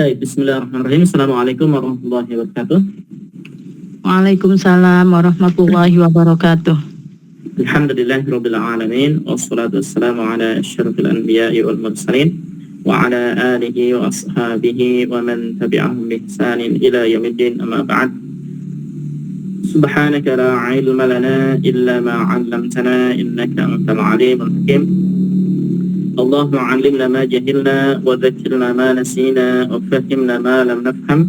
Baik, bismillahirrahmanirrahim. Assalamualaikum warahmatullahi wabarakatuh. Waalaikumsalam warahmatullahi wabarakatuh. Alhamdulillahirabbil alamin wassalatu wassalamu ala asyrafil anbiya'i wal mursalin wa ala alihi wa ashabihi wa man tabi'ahum bi ihsanin ila yaumiddin, amma ba'd. Subhanaka la ilma lana illa ma 'allamtana innaka antal alimul hakim. Allahumma 'allimna ma jahilna wa dhakkirna ma nasina wa fahhimna ma lam nafham.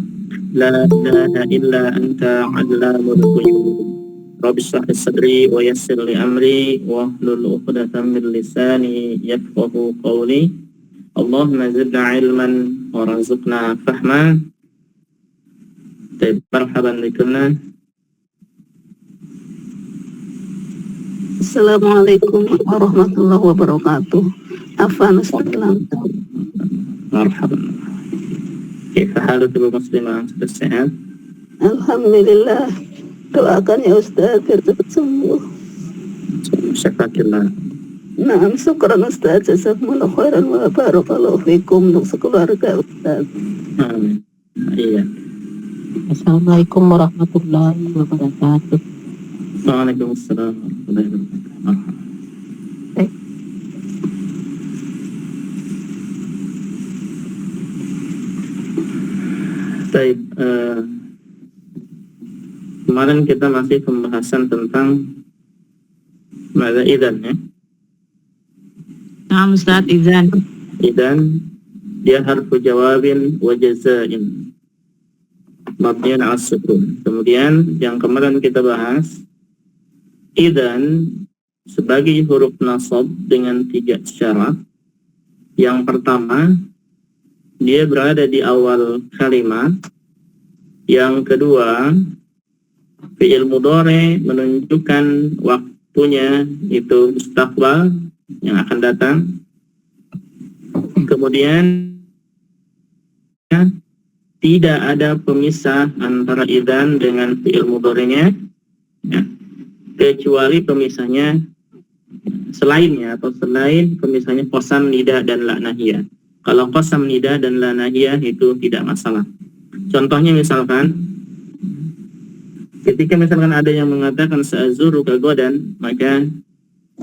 La ilaha illa anta 'allamul ghuyub. Rabbi shrah li sadri wa yassir li amri wa hlul 'uqdatam min lisani yafqahu qawli. Allahumma zidna 'ilman wa rzuqna fahma. Marhaban bikumna. Assalamualaikum warahmatullahi wabarakatuh. Afwan Ustaz. Marhaban. Kaifa halukum musliman? Sudah sehat? Alhamdulillah. Doakan ya Ustaz biar cepat sembuh. Syakrakillah. Naam, syukran Ustaz. Jazakumullah khairan wa barakallahu fikum untuk sekeluarga Ustaz. Amin. Iya. Assalamualaikum warahmatullahi wabarakatuh. Waalaikumsalam warahmatullahi wabarakatuh. Marhaban. Baik, kemarin kita masih pembahasan tentang mada idan ya. Nah, Ustaz, izan. Idan dia harfu jawabin wa jazain mabniun 'ala sukun. Kemudian yang kemarin kita bahas, idan sebagai huruf nasab dengan 3 syarat. Yang pertama, dia berada di awal kalimat. Yang kedua, fi'il mudhari menunjukkan waktunya itu mustaqbal yang akan datang. Kemudian tidak ada pemisah antara idzan dengan fi'il mudhari'nya, ya, kecuali pemisahnya selainnya atau selain pemisahnya qasam, nida dan la nahiyah. Kalau qasam, nida dan la nahiyah itu tidak masalah. Contohnya misalkan ketika misalkan ada yang mengatakan sa'azuruka godan, maka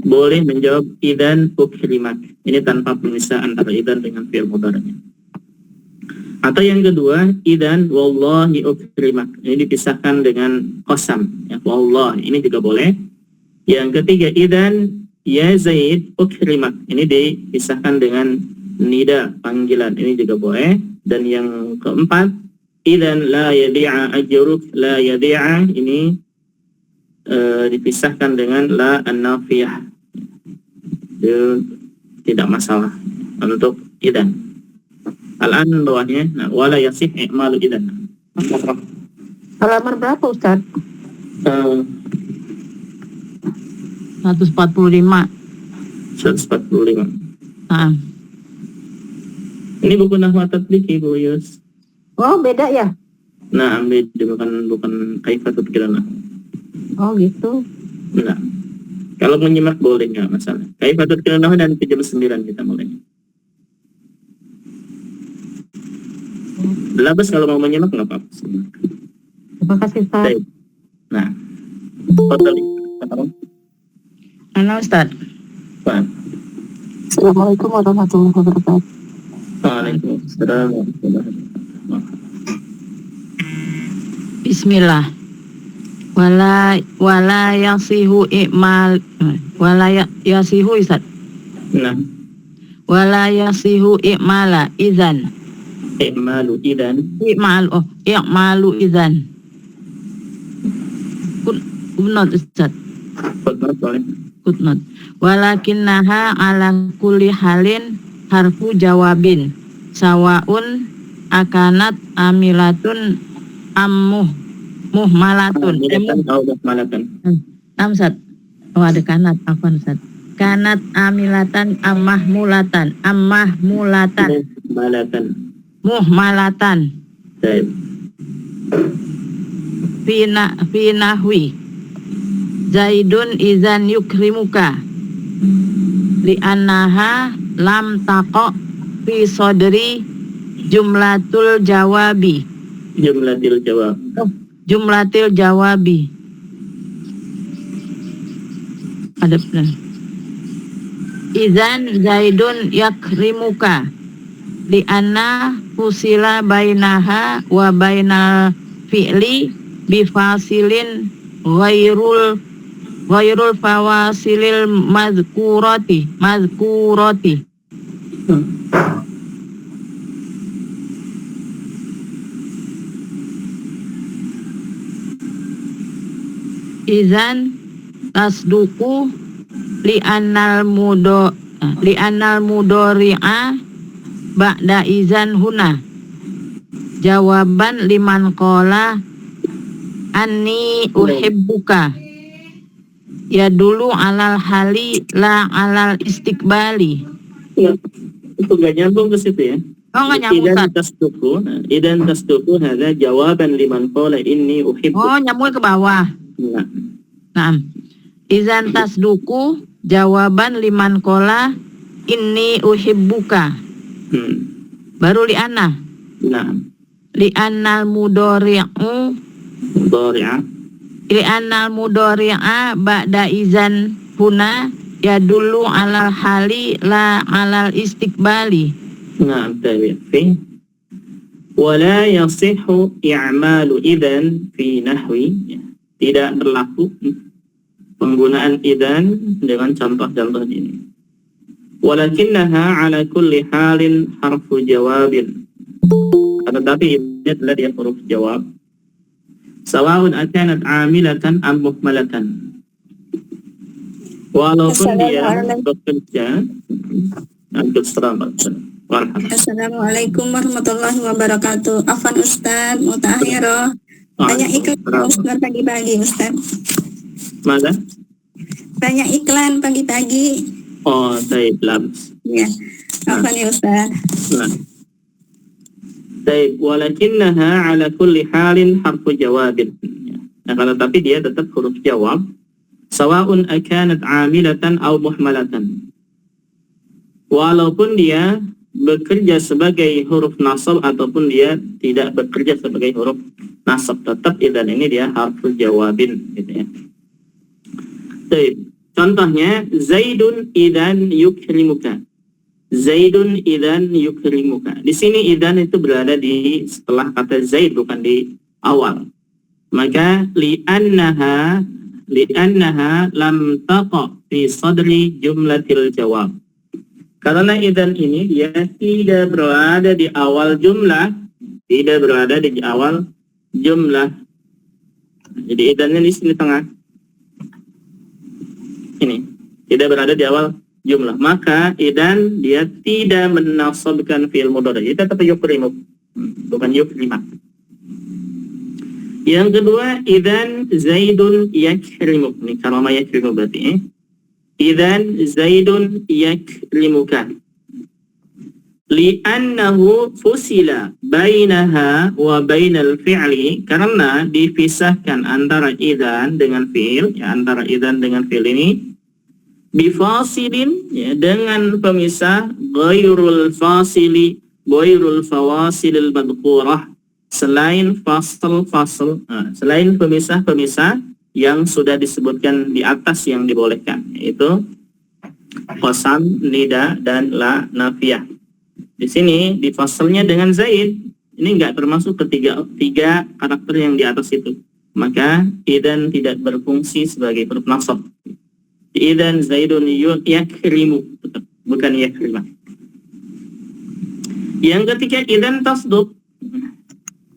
boleh menjawab idzan ukrimak. Ini tanpa pemisah antara idzan dengan fi'il mudhari'nya. Atau yang kedua, idzan wallahi ukrimak. Ini dipisahkan dengan qasam, ya, wallahi. Ini juga boleh. Yang ketiga, idzan ya Zaid ukrimak. Ini dipisahkan dengan nida, panggilan. Ini juga boleh. Dan yang keempat, idzan la yadi'a ajruk, la yadi'a ini dipisahkan dengan la an-nafiyah. Itu tidak masalah untuk idzan. Al-an bawahnya, nah, wala yasih i'malu idzan. Halaman berapa, Ustaz? 145. 145. Nah. Ini buku Nahwu Tatbiki, Bu Yus. Oh, beda ya? Nah, bukan Kaifatul Qira'ah. Oh, gitu. Nah, kalau menyimak boleh, nggak masalah. Kaifatul Qira'ah dan jam 9 kita mulai. Labas kalau mau menyimak nggak apa-apa. Terima kasih Ustaz. Baik. Nah, total. Mana, Ustaz? Pak. Assalamualaikum warahmatullahi wabarakatuh. Waalaikumsalam warahmatullahi wabarakatuh. Bismillah. Wala yasihu i'mal yasihu Ustaz. Nah, Wala yasihu i'mala idzan. i'malu idzan. I'malu idzan. Footnote, Ustaz. Footnote boleh. Footnote. Walakinnaha ala kulli halin harfu jawabin sawaun akanat amilatun muhmalatun. Muhmalatan. Ustaz. Oh, ada kanat, apa Ustaz? Kanat amilatan ammahmulatan muhmalatan Baik. fi nahwi Zaidun izan yukrimuka li'annaha lam taqa fi sodri Jumlatul jawabi. Jumlatil jawab. Jumlatil jawabi. Ada benar. Idzan Zaidun yakrimuka li'anna fusila bainaha wa bainal fi'li bifasilin ghairul fawasilil mazkurati. Izan tasduku li'annal mudori'a ba'da izan huna jawaban liman qala anni uhibbuka ya dulu alal hali la alal istiqbali. Ya, itu gak nyambung ke situ ya. Oh, nggak nyambung, Idan tasduku hadza jawaban liman qala inni uhibbuka. Oh, nyambung ke bawah. Nah, izan tasduku jawaban liman qala inni uhibbuka. Baru li'anna. Nah. Li'annal mudori'u Mudori'a. Li'annal mudori'a ba'da izan huna yadullu alal hali la alal istiqbali. Nah, tabi'fi. Wala yasihu i'malu idan fi nahwi. Tidak berlaku penggunaan idan dengan contoh-contoh ini. Walakinnaha ala kulli halin harfu jawabin. Tetapi ini adalah dia huruf jawab. Sawa'un akanat amilatan am muhmalatan. Walaupun dia bekerja. Assalamualaikum warahmatullahi wabarakatuh. Afan Ustaz, mutakhirah. Banyak iklan Ustaz pagi-pagi Ustaz. Mana? Banyak iklan pagi-pagi. Oh, baik, labs. Ya, afan ya Ustaz. Baik, walakinnaha ala kulli halin harfu jawabin. Nah, kalau tapi dia tetap huruf jawab. Sawa'un akanat amilatan aw muhmalatan. Walaupun dia bekerja sebagai huruf nasab ataupun dia tidak bekerja sebagai huruf nasab, tetap idan ini dia harfu jawabin gitu ya. Baik, contohnya Zaidun idan yukrimuka. Zaidun idan yukrimuka. Di sini idan itu berada di setelah kata Zaid, bukan di awal. Maka li'annaha lam taqa fi sadri jumlatil jawab. Karena idan ini dia tidak berada di awal jumlah, tidak berada di awal jumlah. Jadi idannya di sini tengah. Ini tidak berada di awal jumlah. Maka idan dia tidak menasabkan fi'il mudhari. Itu tetap yukrimuk, bukan yukrimak. Yang kedua, idan Zaidun yakrimuk. Ini karama yakrimuk berarti. Idan Zaidun yakrimuka. Li'annahu fusila bainaha wa bainal fi'li. Karena dipisahkan antara idan dengan fi'il, ya, antara idan dengan fi'il ini bifasilin, ya, dengan pemisah ghairul fasili, ghairul fawasilil madhkurah, selain fasal-fasal, selain pemisah-pemisah yang sudah disebutkan di atas yang dibolehkan, yaitu qasam, nida, dan la nafiyah. Di sini di fasalnya dengan Zaid, ini enggak termasuk tiga karakter yang di atas itu. Maka idan tidak berfungsi sebagai huruf nasab. Idan Zaidun yakrimu, bukan yakrimah. Yang ketiga, idan tasduq.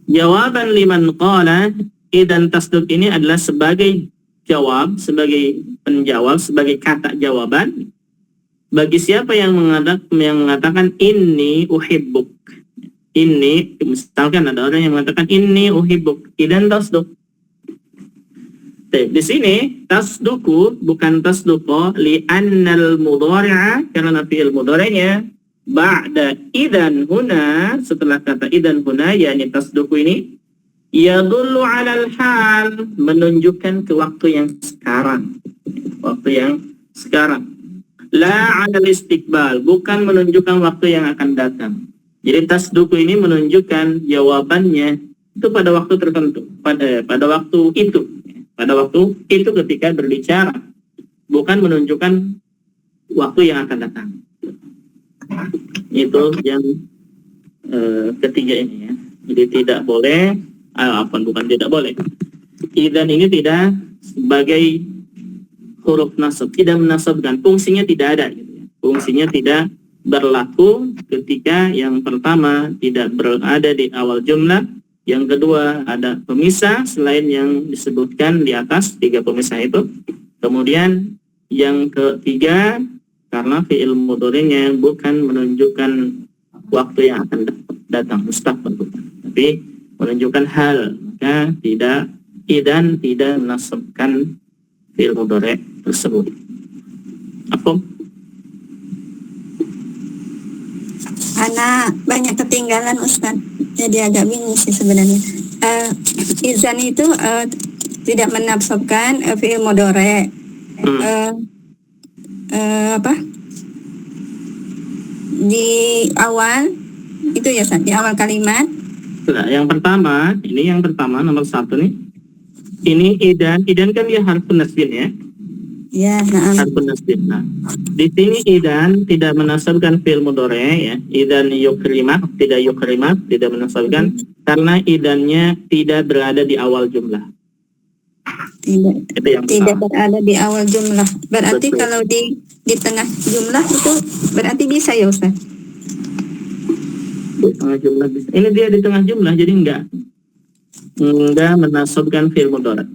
Jawaban liman qala. Idan tasduq ini adalah sebagai jawab, sebagai penjawab, sebagai kata jawaban bagi siapa yang mengatakan inni uhibbuk. Ini, misalkan ada orang yang mengatakan inni uhibbuk, idan tasduq. Di sini tasduku bukan tasduqo li'annal mudhari'a, karena fi'il mudhari'nya ba'da idan huna, setelah kata idan huna, yakni tasduku ini yadullu 'alal hal, menunjukkan ke waktu yang sekarang. Waktu yang sekarang. La 'alal istiqbal, bukan menunjukkan waktu yang akan datang. Jadi tasduku ini menunjukkan jawabannya itu pada waktu tertentu, pada waktu itu ketika berbicara, bukan menunjukkan waktu yang akan datang. Itu yang ketiga ini ya. Jadi tidak boleh, bukan tidak boleh. Idzan ini tidak sebagai huruf nasab, tidak menasabkan, fungsinya tidak ada gitu ya. Fungsinya tidak berlaku ketika yang pertama tidak berada di awal jumlah, yang kedua ada pemisah selain yang disebutkan di atas 3 pemisah itu, kemudian yang ketiga karena fi'il mudhari'nya bukan menunjukkan waktu yang akan datang, mustaqbal, tapi menunjukkan hal, maka idzan tidak menasabkan fi'il mudhari' tersebut. Apa? Anak banyak ketinggalan Ustaz, jadi agak bingung sih sebenarnya. Idzan itu tidak menafsirkan fi'il mudhari'. Di awal itu ya Ustaz, di awal kalimat. Nah, yang pertama nomor 1 nih. Ini idzan kan dia harfun nasbin ya. Ya, na'am. Harfun nasbin. Nah, di sini idzan tidak menasabkan fi'il mudhari' ya. Idzan yukrimak, tidak menasabkan karena idzannya tidak berada di awal jumlah. Tidak berada di awal jumlah. Berarti Betul. kalau di tengah jumlah itu berarti bisa ya Ustaz? Di tengah jumlah bisa. Ini dia di tengah jumlah, jadi enggak menasabkan fi'il mudhari'.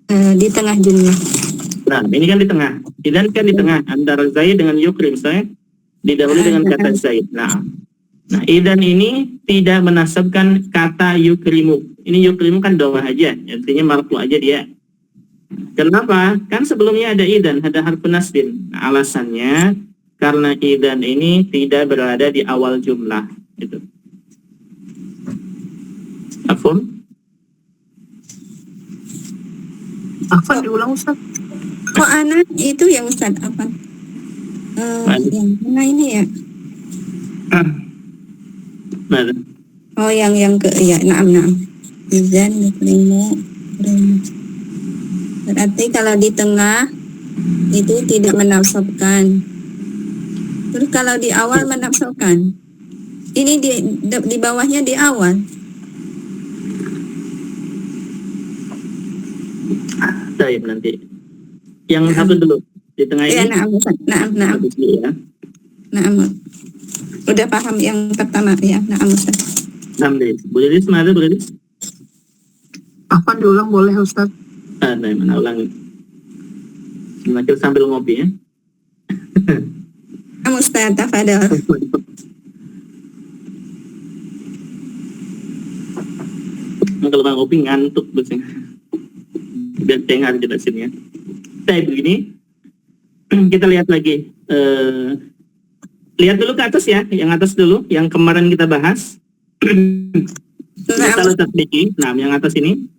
Di tengah jumlah. Nah, ini kan di tengah. Idzan kan di tengah antara Zaid dengan yukrim, saya didahului dengan kata Zaid. Nah, idzan ini tidak menasabkan kata yukrimu. Ini yukrimu kan doa aja, artinya marfu aja dia. Kenapa? Kan sebelumnya ada idzan, ada harfun nasbin. Nah, alasannya karena idzan ini tidak berada di awal jumlah. Itu. Afun? Afan diulang Ustaz. Kok anak itu ya Ustaz apa? Yang mana ini ya? Mana? Oh yang ke ya, na'am. Idzan yukrimu. Berarti kalau di tengah itu tidak menafsirkan. Terus kalau di awal menafsirkan. Ini di bawahnya di awal. Baik, nanti. Yang satu dulu di tengah Ya, ini. na'am Ustaz. Na'am. Habis dulu ya. Na'am. Udah paham yang pertama ya, na'am Ustaz. Alhamdulillah. Bu Lilis, mana Bu Lilis? Afan diulang boleh Ustaz. Nah, mana ulangi. Sambil ngopi ya. Na'am Ustaz, tafadhol. Kalau bang ngopi ngantuk biasanya. Biar dengar jelasinnya. Saya begini, kita lihat lagi. Lihat dulu ke atas ya, yang atas dulu, yang kemarin kita bahas. Kalau tasdiki, nah yang atas ini.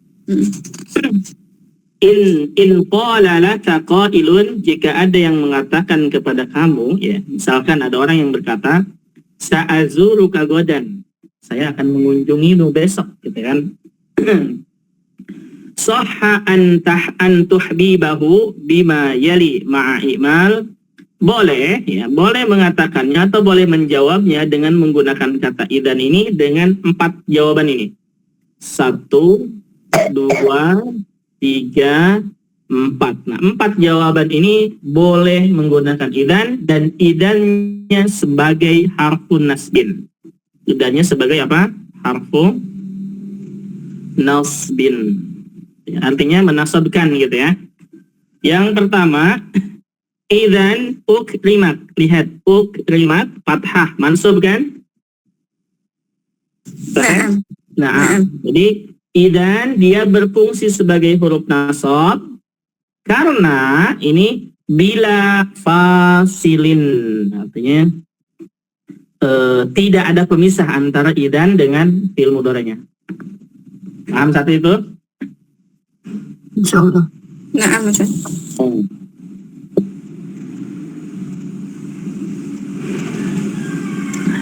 In qala laka qailun, jika ada yang mengatakan kepada kamu, ya, misalkan ada orang yang berkata, sa'azuruka godan, saya akan mengunjungimu besok, gitu kan? Sahha an tuhbibahu bima yali ma'imal, boleh mengatakannya atau boleh menjawabnya dengan menggunakan kata idzan ini dengan 4 jawaban ini. 1, 2, 3, 4. Nah, 4 jawaban ini boleh menggunakan idzan, dan idzannya sebagai harfun nasbin. Idzannya sebagai apa? Harfu nasbin. Artinya menasabkan gitu ya. Yang pertama, idzan ukrimat. Lihat, ukrimat fathah, mansub kan? Nah, jadi idzan dia berfungsi sebagai huruf nasab karena ini bila fasilin, artinya tidak ada pemisah antara idzan dengan fi'il mudhari'nya. Paham satu itu? Insyaallah. Na'am Ustaz.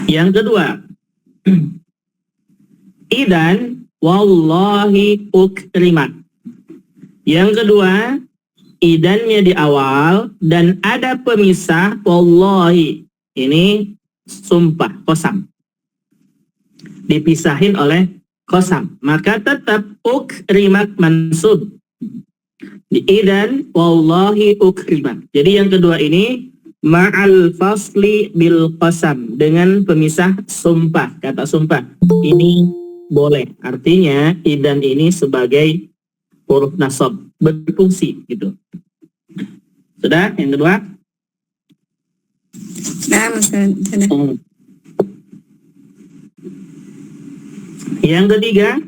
Yang kedua, idan wallahi ukrimat. Yang kedua, idannya di awal dan ada pemisah wallahi. Ini sumpah, qasam. Dipisahin oleh qasam. Maka tetap ukrimat mansub. Di idan wallahi ukrimat. Jadi yang kedua ini ma'al fasli bil qasam, dengan pemisah sumpah, kata sumpah. Ini boleh. Artinya idan ini sebagai huruf nasab, berfungsi gitu. Sudah yang kedua? Nah, Ustaz. Sudah. Yang ketiga,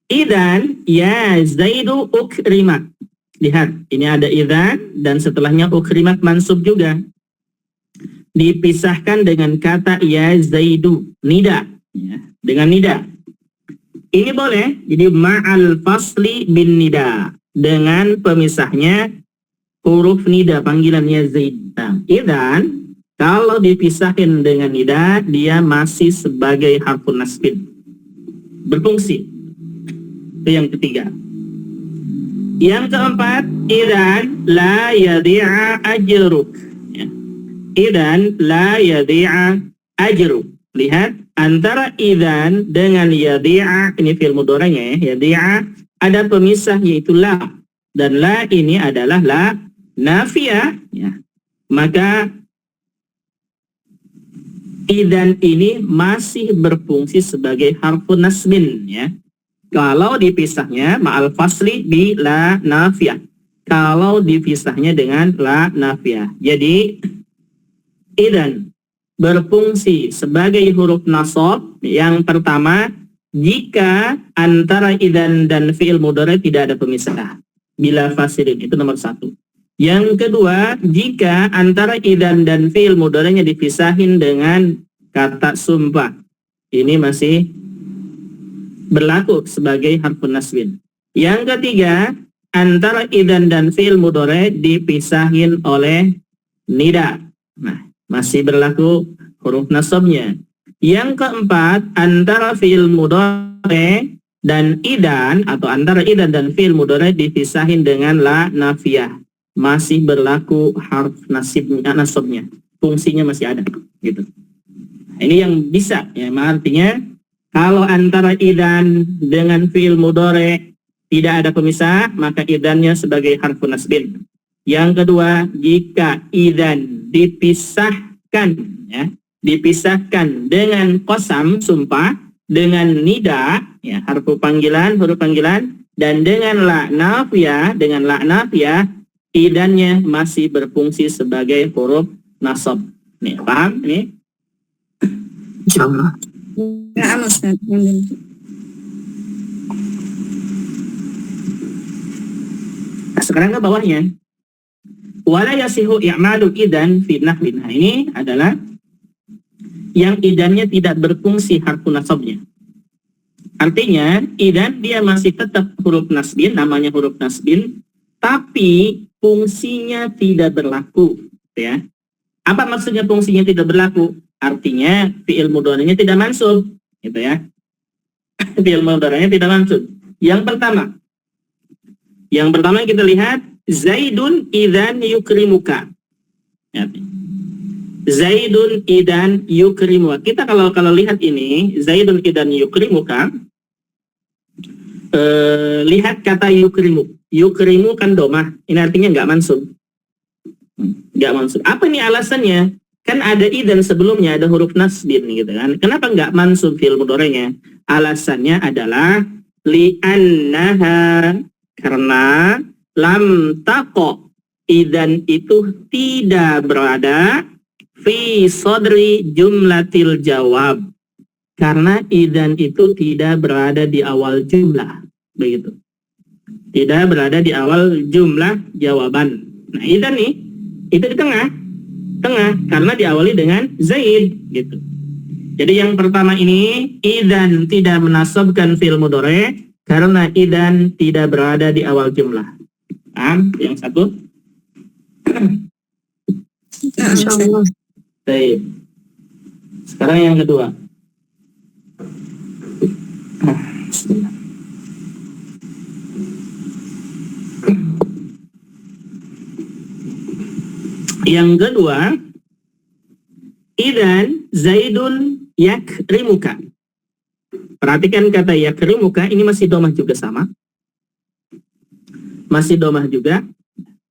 idan ya Zaidu ukrimat. Lihat, ini ada idan dan setelahnya ukrimat mansub juga. Dipisahkan dengan kata ya Zaidu, nida, ya, dengan nida. Ini boleh, jadi ma'al fasli bin nida, dengan pemisahnya huruf nida, panggilan ya Zaid. Nah, idan kalau dipisahin dengan nida, dia masih sebagai harfun nasbin, berfungsi. Itu yang ketiga. Yang keempat, idan la yadi'a ajruk. Ya. Idan la yadi'a ajruk. Lihat, antara idan dengan yadi'a, ini fi'il mudhari'nya ya, yadi'a, ada pemisah yaitu la. Dan la ini adalah la nafiyah. Ya. Maka idan ini masih berfungsi sebagai harfun nasbin, ya. Kalau dipisahnya ma'al fasli bi la nafiyah. Kalau dipisahnya dengan la nafiyah. Jadi idan berfungsi sebagai huruf nasab. Yang pertama, jika antara idan dan fi'il mudhari tidak ada pemisah. Bila fasilin, itu nomor satu. Yang kedua, jika antara idan dan fi'il mudhari'nya dipisahin dengan kata sumpah. Ini masih berlaku sebagai harfun nasbin. Yang ketiga, antara idan dan fi'il mudhari' dipisahin oleh nida. Nah, masih berlaku huruf nasabnya. Yang keempat, antara fi'il mudhari' dan idan, atau antara idan dan fi'il mudhari' dipisahin dengan la nafiyah. Masih berlaku harf nasabnya. Fungsinya masih ada, gitu. Ini yang bisa, ya, artinya kalau antara idan dengan fi'il mudhari' tidak ada pemisah, maka idannya sebagai harfun nasbin. Yang kedua, jika idan dipisahkan, ya, dipisahkan dengan qasam, sumpah, dengan nida, ya, huruf panggilan, dan dengan la nafiyah, idannya masih berfungsi sebagai huruf nasab. Nih, paham? Nih? Insyaallah. Nah, Ustaz. Nah, sekarang ke bawahnya. Wala yasihu i'malu idan fi nahwin. Nah, ini adalah yang idannya tidak berfungsi harfun nasabnya. Artinya, idan dia masih tetap huruf nasbin, namanya huruf nasbin, tapi fungsinya tidak berlaku, ya. Apa maksudnya fungsinya tidak berlaku? Artinya fi'il mudhari'nya tidak mansub, gitu ya. Fi'il mudhari'nya tidak mansub. Yang pertama kita lihat Zaidun idan yukrimuka. Ya. Zaidun idan yukrimuka. Kita kalau lihat ini Zaidun idan yukrimuka, lihat kata yukrimu. Yukrimu kan domah. Ini artinya nggak mansub. Nggak mansub. Apa nih alasannya? Kan ada idan sebelumnya, ada huruf nasbin gitu kan. Kenapa nggak mansub fi'il mudhari'nya? Alasannya adalah li'annaha, karena lam taqo, idan itu tidak berada fi sodri jumlatil jawab. Karena idan itu tidak berada di awal jumlah. Begitu. Tidak berada di awal jumlah jawaban. Nah, idan nih, itu di tengah, karena diawali dengan Zaid, gitu. Jadi yang pertama ini, idan tidak menasabkan fi'il mudhari' karena idan tidak berada di awal jumlah. Paham? Yang satu? Insyaallah. Baik. Sekarang yang kedua. Bismillah. Yang kedua, idan Zaidun yakrimuka. Perhatikan kata yakrimuka, ini masih domah juga sama. Masih domah juga.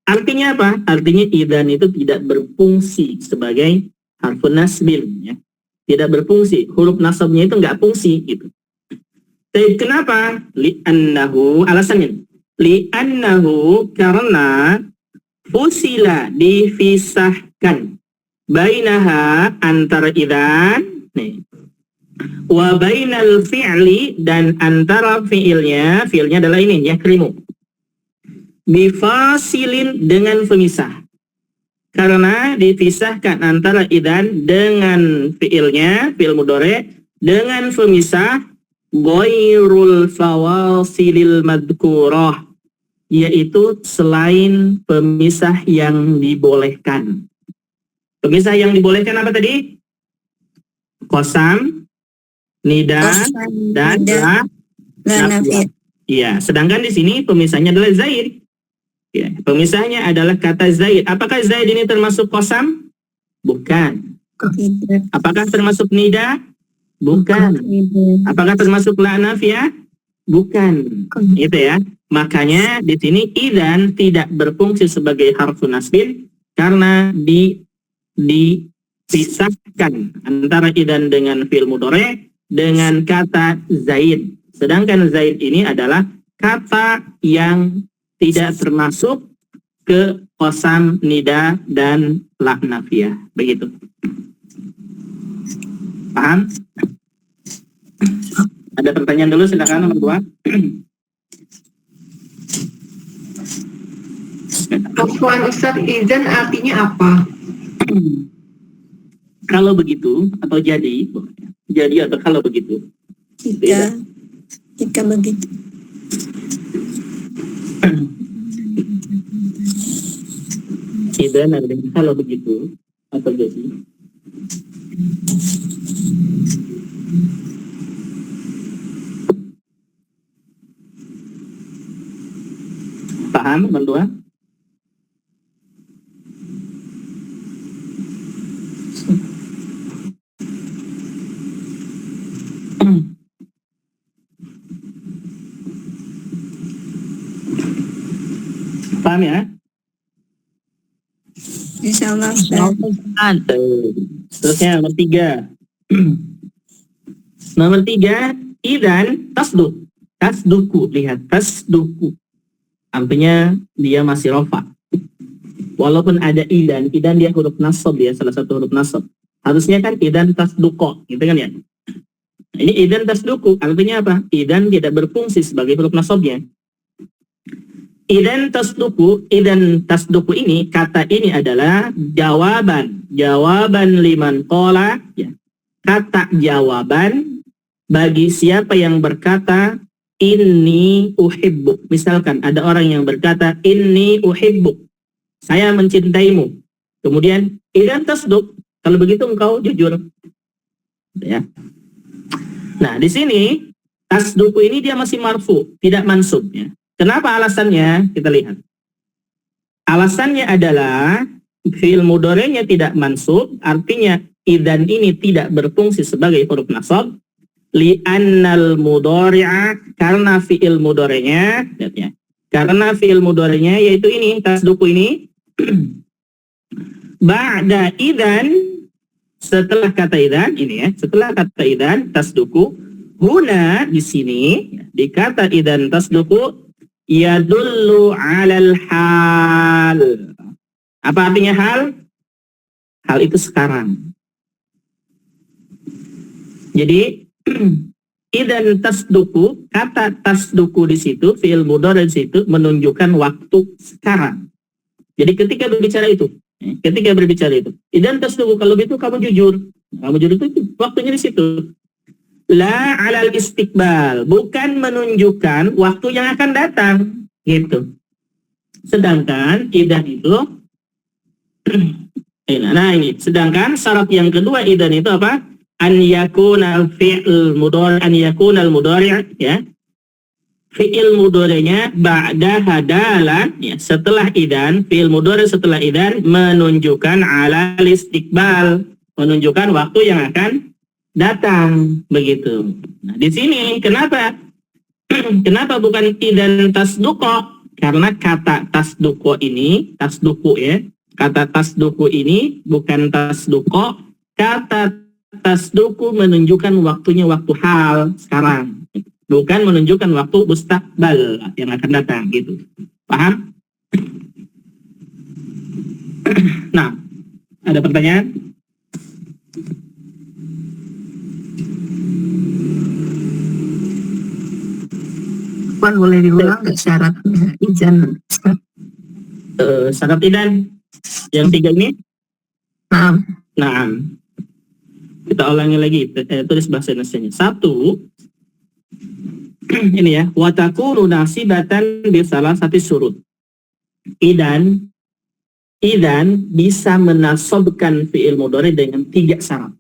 Artinya apa? Artinya idan itu tidak berfungsi sebagai harfun nasbin, ya. Tidak berfungsi. Huruf nasabnya itu nggak fungsi gitu. Tapi kenapa? Li'annahu, alasannya. Li'annahu, karena fusila, dipisahkan. Bainaha, antara idan, nih. Wa bainal fi'li, dan antara fi'ilnya adalah ini, yakrimu. Bifasilin, dengan pemisah. Karena dipisahkan antara idan dengan fi'ilnya, fi'il mudhari, dengan pemisah ghairul fawasilil madhkurah, yaitu selain pemisah yang dibolehkan. Pemisah yang dibolehkan apa tadi? Qasam, nida, dan la nafiyah. Iya, sedangkan di sini pemisahnya adalah zaid. Ya, pemisahnya adalah kata zaid. Apakah zaid ini termasuk qasam? Bukan. Tidak. Apakah termasuk nida? Bukan. Apakah termasuk la nafiyah? Bukan. Gitu ya. Makanya di sini idan tidak berfungsi sebagai harfun nasbin karena dipisahkan antara idan dengan fi'il mudhari dengan kata zaid. Sedangkan zaid ini adalah kata yang tidak termasuk ke qasam, nida, dan la nafiyah. Begitu. Paham? Ada pertanyaan dulu, silakan nomor 2. Afwan Ustaz, izan artinya apa? Kalau begitu atau jadi atau kalau begitu. Jika begitu. Idan artinya kalau begitu atau jadi. Paham, nomor 2? Paham ya? Insyaallah. Seterusnya nomor 3. Nomor 3, idan tasduk. Tasduku, lihat tasduku. Artinya dia masih rofa. Walaupun ada idan dia huruf nasab ya, salah satu huruf nasab. Harusnya kan idan tasduko, gitu kan ya? Ini idan tasduku, artinya apa? Idan tidak berfungsi sebagai huruf nasabnya. Idan tasduku ini, kata ini adalah jawaban liman qala, ya. Kata jawaban bagi siapa yang berkata inni uhibbuk. Misalkan ada orang yang berkata inni uhibbuk, saya mencintaimu. Kemudian idan tasduk, kalau begitu engkau jujur. Ya. Nah, di sini tasduku ini dia masih marfu, tidak mansub ya. Kenapa alasannya? Kita lihat. Alasannya adalah fi'il mudhari'nya tidak mansub, artinya idan ini tidak berfungsi sebagai huruf nasab. Li'annal mudhari'a, karena fi'il mudhari'nya, lihat ya. Karena fi'il mudhari'nya yaitu ini, tasduku ini ba'da idan, setelah kata idan ini ya, setelah kata idan tasduku, huna di sini di kata idan tasduku yadullu 'alal hal. Apa artinya hal? Hal itu sekarang. Jadi idan tasduku, kata tasduku di situ, fi'il mudhari di situ menunjukkan waktu sekarang. Jadi ketika berbicara itu, idan tasduku, kalau gitu kamu jujur. Kamu jujur itu waktunya di situ. La 'alal istiqbal, bukan menunjukkan waktu yang akan datang, gitu. Sedangkan idan itu nah ini, sedangkan syarat yang kedua idan itu apa? an yakuna fi'il mudhari' ya. Fi'il mudhari'nya ba'da hadalah ya, setelah idan, fi'il mudhari' setelah idan menunjukkan ala istiqbal, menunjukkan waktu yang akan datang begitu. Nah, di sini kenapa kenapa bukan idan tasduqo? Karena kata tasduqo ini, tasduqu ya, kata tasduqu ini bukan tasduqo, kata tasduqu menunjukkan waktunya waktu hal sekarang. Bukan menunjukkan waktu mustaqbal yang akan datang gitu. Paham? Nah, ada pertanyaan? Puan boleh diulang nggak syaratnya izin? Syarat idan yang 3 ini? Nah, Nah, kita ulangi lagi, tulis bahasa Indonesianya. 1, ini ya, watakunu nasibatan bisalah satu surut. Idan bisa menasobkan fi'il mudhari dengan 3 syarat.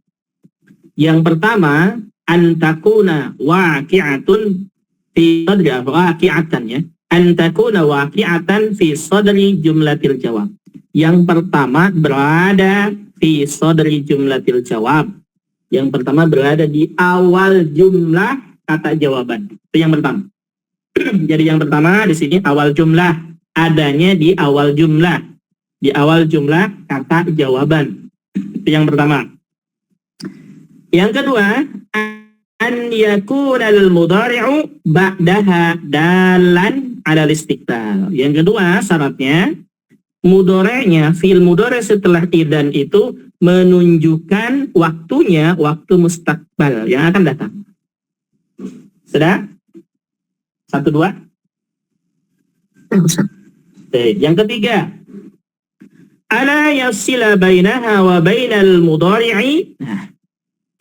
Yang pertama, antakuna waqi'atun fi sadri waqi'atan ya. Antakuna waqi'atan fi sadri jumlatil jawab. Yang pertama berada fi sadri jumlatil jawab. Yang pertama berada di awal jumlah kata jawaban. Itu yang pertama. Jadi yang pertama di sini awal jumlah, adanya di awal jumlah. Di awal jumlah kata jawaban. Itu yang pertama. Yang kedua, an yakunal mudhari'u ba'daha dalan 'ala istiqbal. Yang kedua syaratnya mudhari'nya, fi'il mudhari' setelah idan itu menunjukkan waktunya waktu mustaqbal yang akan datang. Sudah? 1, 2. Yang ketiga, ala yasila bainaha wa bainal mudhari'i. Nah,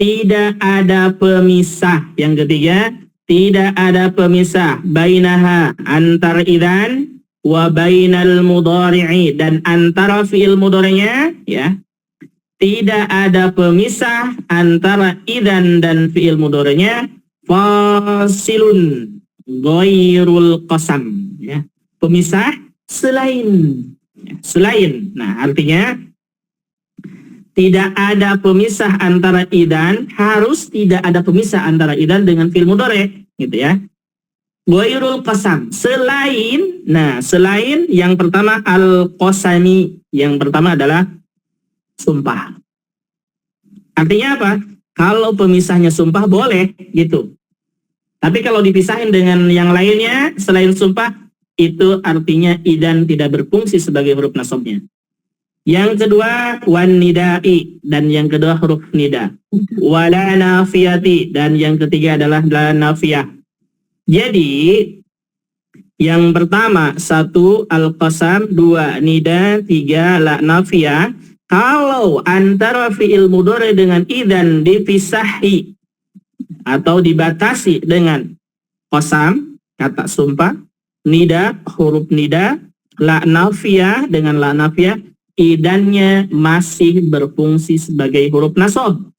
tidak ada pemisah. Yang ketiga, tidak ada pemisah bainaha, antara idan, wa bainal mudhari'i, dan antara fi'il mudhari'nya ya. Tidak ada pemisah antara idan dan fi'il mudhari'nya, fasilun ghairul qasam ya. Pemisah selain ya, selain. Nah, artinya tidak ada pemisah antara idan, harus tidak ada pemisah antara idan dengan fi'il mudhari' gitu ya. Ghairul qasam, selain. Nah, selain yang pertama al-qasami, yang pertama adalah sumpah. Artinya apa? Kalau pemisahnya sumpah boleh gitu. Tapi kalau dipisahin dengan yang lainnya selain sumpah, itu artinya idan tidak berfungsi sebagai huruf nasabnya. Yang kedua wan nidai, dan yang kedua huruf nida. Wala nafiyati, dan yang ketiga adalah la nafiyah. Jadi yang pertama 1 al-qasam, 2 nida, 3 la nafiyah. Kalau antara fi'il mudhari dengan idan dipisahi atau dibatasi dengan qasam, kata sumpah, nida, huruf nida, la nafiyah dengan la nafiyah, idannya masih berfungsi sebagai huruf nasab.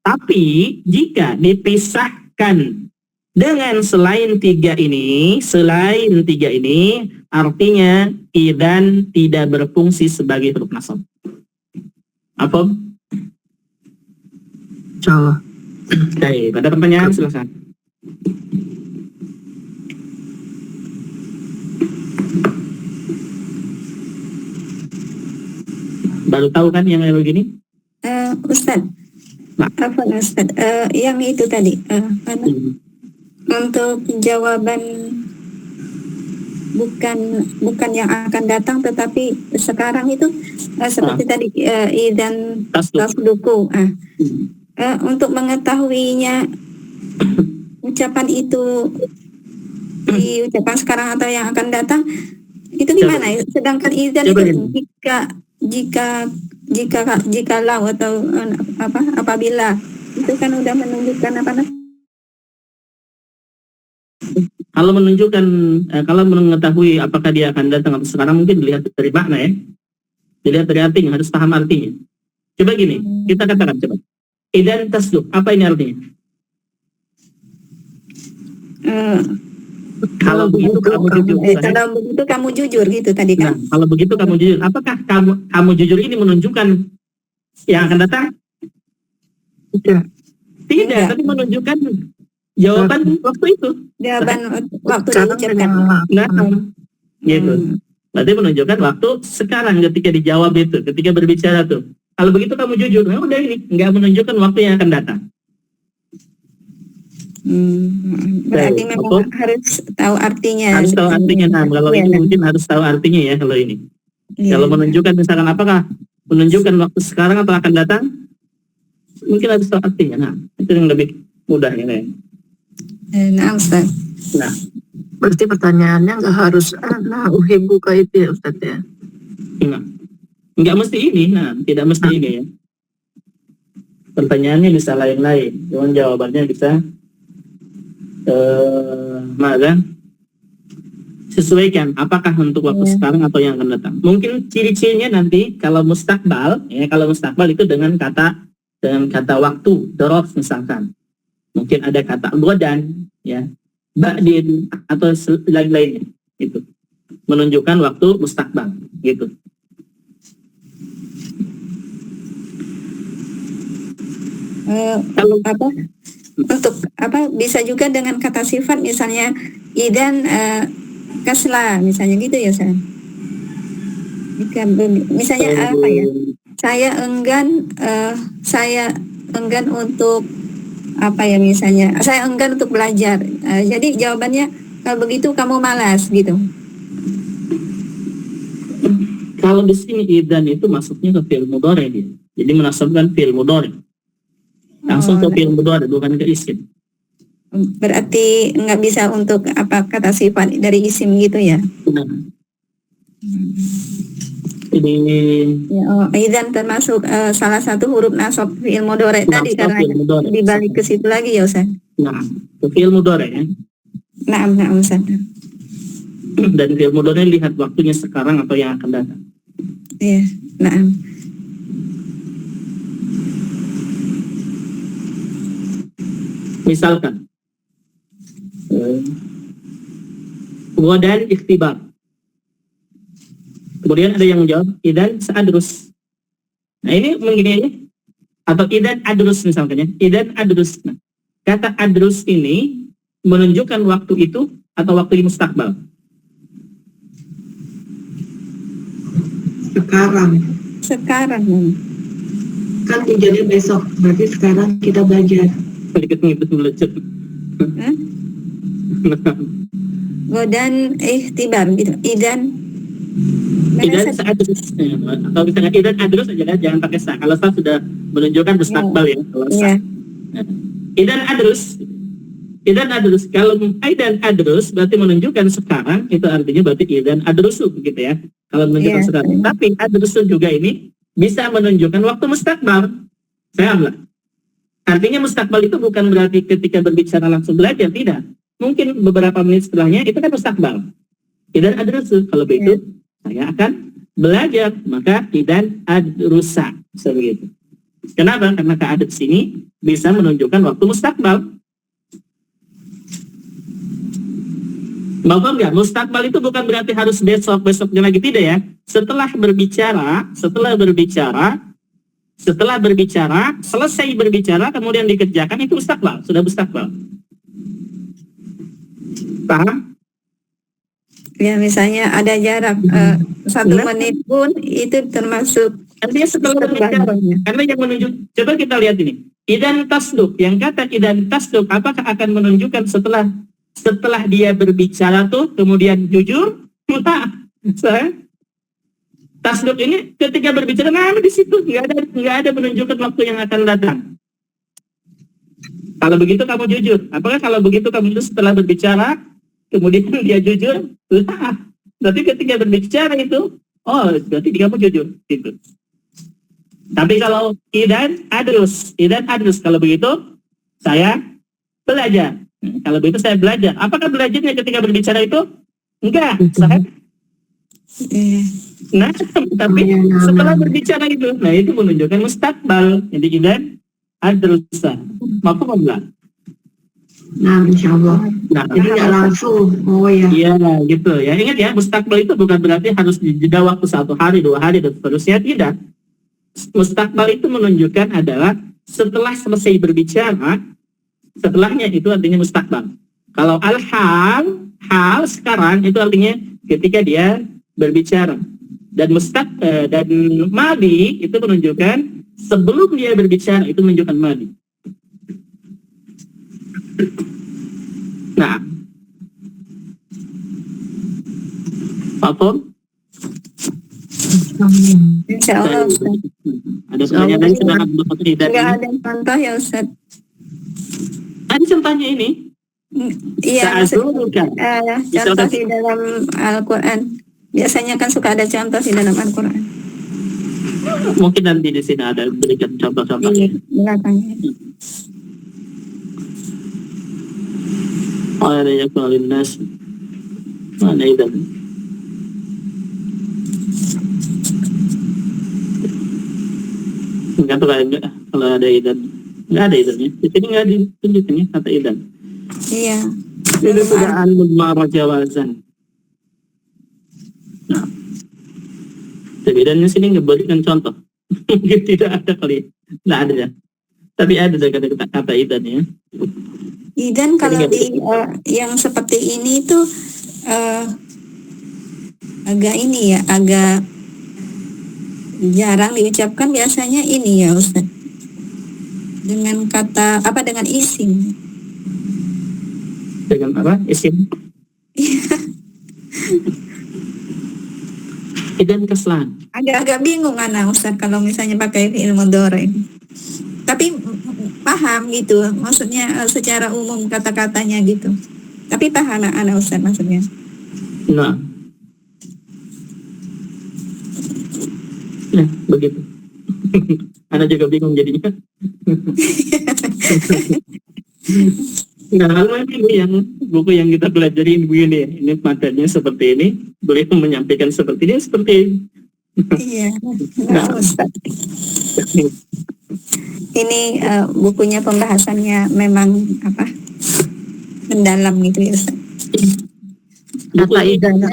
Tapi jika dipisahkan dengan selain 3 ini, artinya idan tidak berfungsi sebagai huruf nasab. Apa? insyaallah. Baik, pada pertanyaan silakan. Baru tahu kan yang kayak begini? Ustadz, apa Ustadz? Yang itu tadi, untuk jawaban bukan yang akan datang, tetapi sekarang itu seperti tadi idan tasduku. Untuk mengetahuinya ucapan itu diucapkan sekarang atau yang akan datang itu gimana? Sedangkan idan itu jika lau atau apabila itu kan udah menunjukkan apa? Kalau menunjukkan, kalau mengetahui apakah dia akan datang atau sekarang, mungkin dilihat dari makna ya. Dilihat dari artinya, harus paham artinya. Coba gini, kita katakan coba. Idan tasduk. Apa ini artinya? Kalau begitu kamu jujur. Kalau begitu kamu jujur gitu tadi Nah, kan? kalau begitu kamu jujur. Apakah kamu jujur ini menunjukkan yang akan datang? Tidak. Tidak, Tidak. tapi menunjukkan jawaban waktu itu. Jawaban waktu Sekarang diucapkan. dengan Nah, gitu. Berarti menunjukkan waktu sekarang ketika dijawab itu, ketika berbicara tuh. Kalau begitu kamu jujur, nah udah ini nggak menunjukkan waktu yang akan datang. Berarti Baik, memang betul. harus tahu artinya. Harus tahu artinya. Nah, kalau Iya, ini nah. mungkin harus tahu artinya ya kalau ini. Iya. Kalau menunjukkan misalkan apakah menunjukkan waktu sekarang atau akan datang, mungkin harus tahu artinya. Nah, itu yang lebih mudah ini. Nah, Ustaz. Nah, berarti pertanyaannya nggak harus ana uhibbuka itu ya Ustaz ya. nggak mesti ini. Nah, tidak mesti ini ya. Pertanyaannya bisa lain-lain, cuman jawabannya bisa maka sesuaikan apakah untuk waktu sekarang atau yang akan datang. Mungkin ciri-cirinya nanti kalau mustakbal, ya kalau mustakbal itu dengan kata waktu, dorof misalkan. Mungkin ada kata godan, ya, ba'din atau lain-lainnya, gitu. Menunjukkan waktu mustakbal, gitu. Kalau apa untuk apa bisa juga dengan kata sifat misalnya idan kasla misalnya gitu ya Ustaz. Misalnya apa ya? Saya enggan untuk apa ya misalnya? Saya enggan untuk belajar. Jadi jawabannya kalau begitu kamu malas gitu. Kalau di sini idan itu masuknya ke fi'il mudhari dia. Jadi menasabkan fi'il mudhari. Langsung ke fi'il mudhari bukan ke isim. Berarti nggak bisa untuk apa kata sifat dari isim gitu ya? Nah. Ini Ya, idzan termasuk salah satu huruf nasab fi'il mudhari tadi nasab karena fi'il mudhari. dibalik ke situ lagi ya Ustaz. Nah, ke fi'il mudhari ya. Nah Ustaz. Dan fi'il mudhari lihat waktunya sekarang atau yang akan datang. Iya, nah. Misalkan godan ikhtibar. Kemudian ada yang menjawab idan sa'adrus. Nah ini begini aja. Atau idan adrus misalkan ya. Idan adrus. Nah, kata adrus ini menunjukkan waktu itu atau waktu di mustakbal. Sekarang Kan jadi besok, berarti sekarang kita belajar. Sedikit melecet. Godan ikhtibar gitu. Idan sa'adrus. Atau misalnya idan adrus aja kan, jangan pakai sa. Kalau sa sudah menunjukkan mustakbal ya. Kalau sa. Iya. Idan adrus. Kalau idan adrus berarti menunjukkan sekarang, itu artinya berarti idan adrusu gitu ya. Kalau menunjukkan sekarang. Tapi adrusu juga ini bisa menunjukkan waktu mustakbal. Saya ambil. Artinya mustakbal itu bukan berarti ketika berbicara langsung belajar, tidak. Mungkin beberapa menit setelahnya itu kan mustakbal. Idan adrusu. Kalau begitu saya akan belajar, maka idan adrusa. Seperti itu. Kenapa? Karena keadaan sini bisa menunjukkan waktu mustakbal. Mau nggak? Mustakbal itu bukan berarti harus besoknya lagi, tidak ya. Setelah berbicara, selesai berbicara, kemudian dikerjakan, itu mustakbal, sudah mustakbal. Paham? Ya misalnya ada jarak 1 menit pun itu termasuk Artinya setelah berbicara, karena yang menunjuk, coba kita lihat ini. Idan tasduk, yang kata idan tasduk, apakah akan menunjukkan setelah dia berbicara tuh kemudian jujur? Tasduk ini ketika berbicara, nah di situ nggak ada menunjukkan waktu yang akan datang. Kalau begitu kamu jujur. Apakah kalau begitu kamu jujur setelah berbicara kemudian dia jujur? Berarti ketika berbicara itu, oh berarti kamu jujur gitu. Tapi kalau idan adrus, kalau begitu saya belajar. Kalau begitu saya belajar. Apakah belajarnya ketika berbicara itu? Enggak. Nah, tapi setelah berbicara itu, nah itu menunjukkan mustakbal. Jadi idan adrusa. Mafhum enggak? Nah, insyaallah. Nah, Jadi nggak langsung. Oh ya. iya gitu ya. Ingat ya, mustakbal itu bukan berarti harus dijeda waktu 1 hari, 2 hari dan seterusnya, tidak. Mustakbal itu menunjukkan adalah setelah selesai berbicara, setelahnya itu artinya mustakbal. Kalau hal sekarang itu artinya ketika dia berbicara. Dan dan madi itu menunjukkan sebelum dia berbicara, itu menunjukkan madi. Nah, Paham? Insya Allah Ustaz. Ada pertanyaan lain silakan untuk tidak. Nggak ada contoh ya Ustaz. Tadi contohnya ini. Iya, Sa'azuruka. contoh di dalam Al-Quran. Biasanya kan suka ada contoh di dalam Al-Quran. Mungkin nanti di sini ada berikan contoh-contoh. Di belakangnya. Ada yang kalin nas. Mana itu? Enggak tuh enggak. Kalau ada idan, enggak ada idannya. Di sini enggak ditunjukkannya kata idan. Iya. Ini sudah mudmar jawazan. Nah, tapi idannya sini nggak berikan contoh. Mungkin tidak ada kali. Nggak ada ya. Tapi ada kata idan ya. Idan kalau di yang seperti ini tuh agak ini ya, agak jarang diucapkan, biasanya ini ya Ustaz. Dengan kata apa, dengan isim. Dengan apa? Isim. Idan keslan. Agak-agak bingung anak Ustaz kalau misalnya pakai fi'il mudhari. Tapi paham gitu, maksudnya secara umum kata-katanya gitu. Tapi paham anak Ustaz maksudnya. Nah, ya begitu. Anda juga bingung jadinya. Nah, hal ini yang buku yang kita pelajari begini ya. Ini matanya seperti ini, beliau menyampaikan seperti ini, seperti ini. Iya, nah, Ustaz. Ini bukunya pembahasannya memang apa, mendalam gitu ya Ustaz. Kata izannya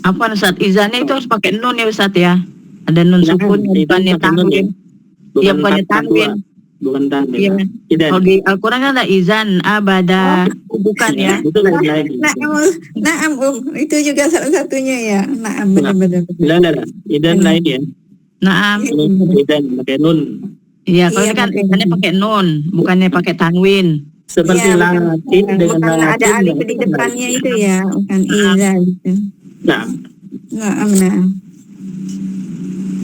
apa Ustaz? Izannya itu harus pakai nun ya Ustaz ya. Ada nun sukun, bukannya tanwin. Iya, bukannya tanwin. Bukan tanwin. Iya. Idan. Kalau di Al-Quran kan ada izan, abada, bukan ya. Itu lagi. Naam itu juga salah satunya ya. Naam, benar-benar. Nah. Idan lain ya. Naam. Idan pakai nun. Iya, kalau Iya, ini kan pakai izannya pakai nun, bukannya pakai tanwin. Seperti Iya, latin dengan bukan ada latin. alif di depannya itu ya, bukan izan gitu. Nah, Nah.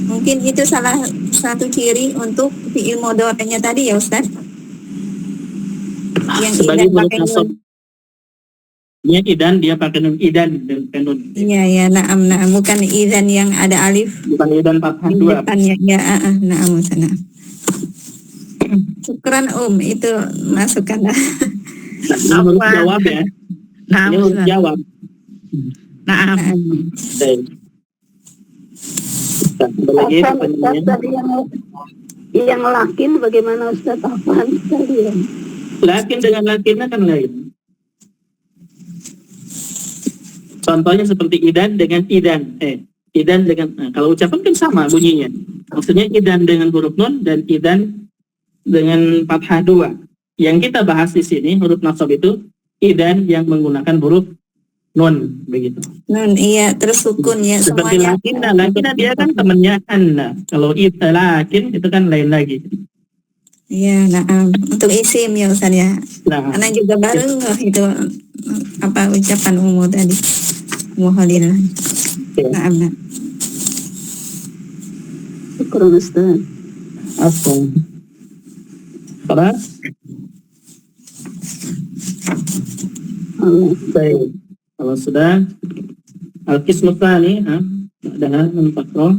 Mungkin itu salah satu ciri untuk fi'il mudhari'nya tadi ya Ustaz. Yang sebagai idan huruf pakai nasab. nun. Idan dia pakai nun, idan dan pakai nun. Iya, naam, bukan izan yang ada alif Bukan idan fathah di 2. depannya. Ya, naam Ustaz. Syukran itu masukan. Ini huruf Apa? jawab ya. Naam, Ini huruf Ustaz. jawab. Naam. Baik. Ada lagi pertanyaannya? Tadi yang lakin bagaimana Ustaz? Apaan tadi ya? Lakin dengan lakinnya kan lain. Contohnya seperti idan dengan idan. Idan dengan, kalau ucapan kan sama bunyinya. Maksudnya idan dengan huruf nun dan idan dengan fathah 2. Yang kita bahas di sini huruf nasab itu idan yang menggunakan huruf nun, begitu. Nun, iya, terus sukun ya Seperti semuanya. lakin dia kan temannya anna. Kalau lakin itu kan lain lagi. Iya, naam. Untuk isim ya Ustaz ya. Nah, Karena juga baru itu apa ucapan umum tadi. Muhalil. ya. Naam. Syukran Ustaz. Asal. Keras. Baik. Kalau sudah al-qismu tsani, adalah menfakroh.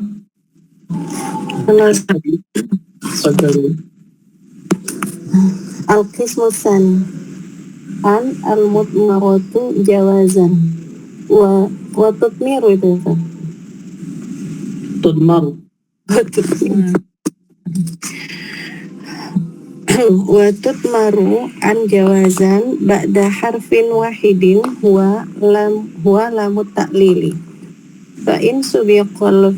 Fadlu. Al-qismu tsani al-mudmaratu jawazan wa tutmiru itu Ustaz. Tudmar. wa tutmaru an jawazan ba'da harfin wahidin huwa lamut ta'lili fa in subiqal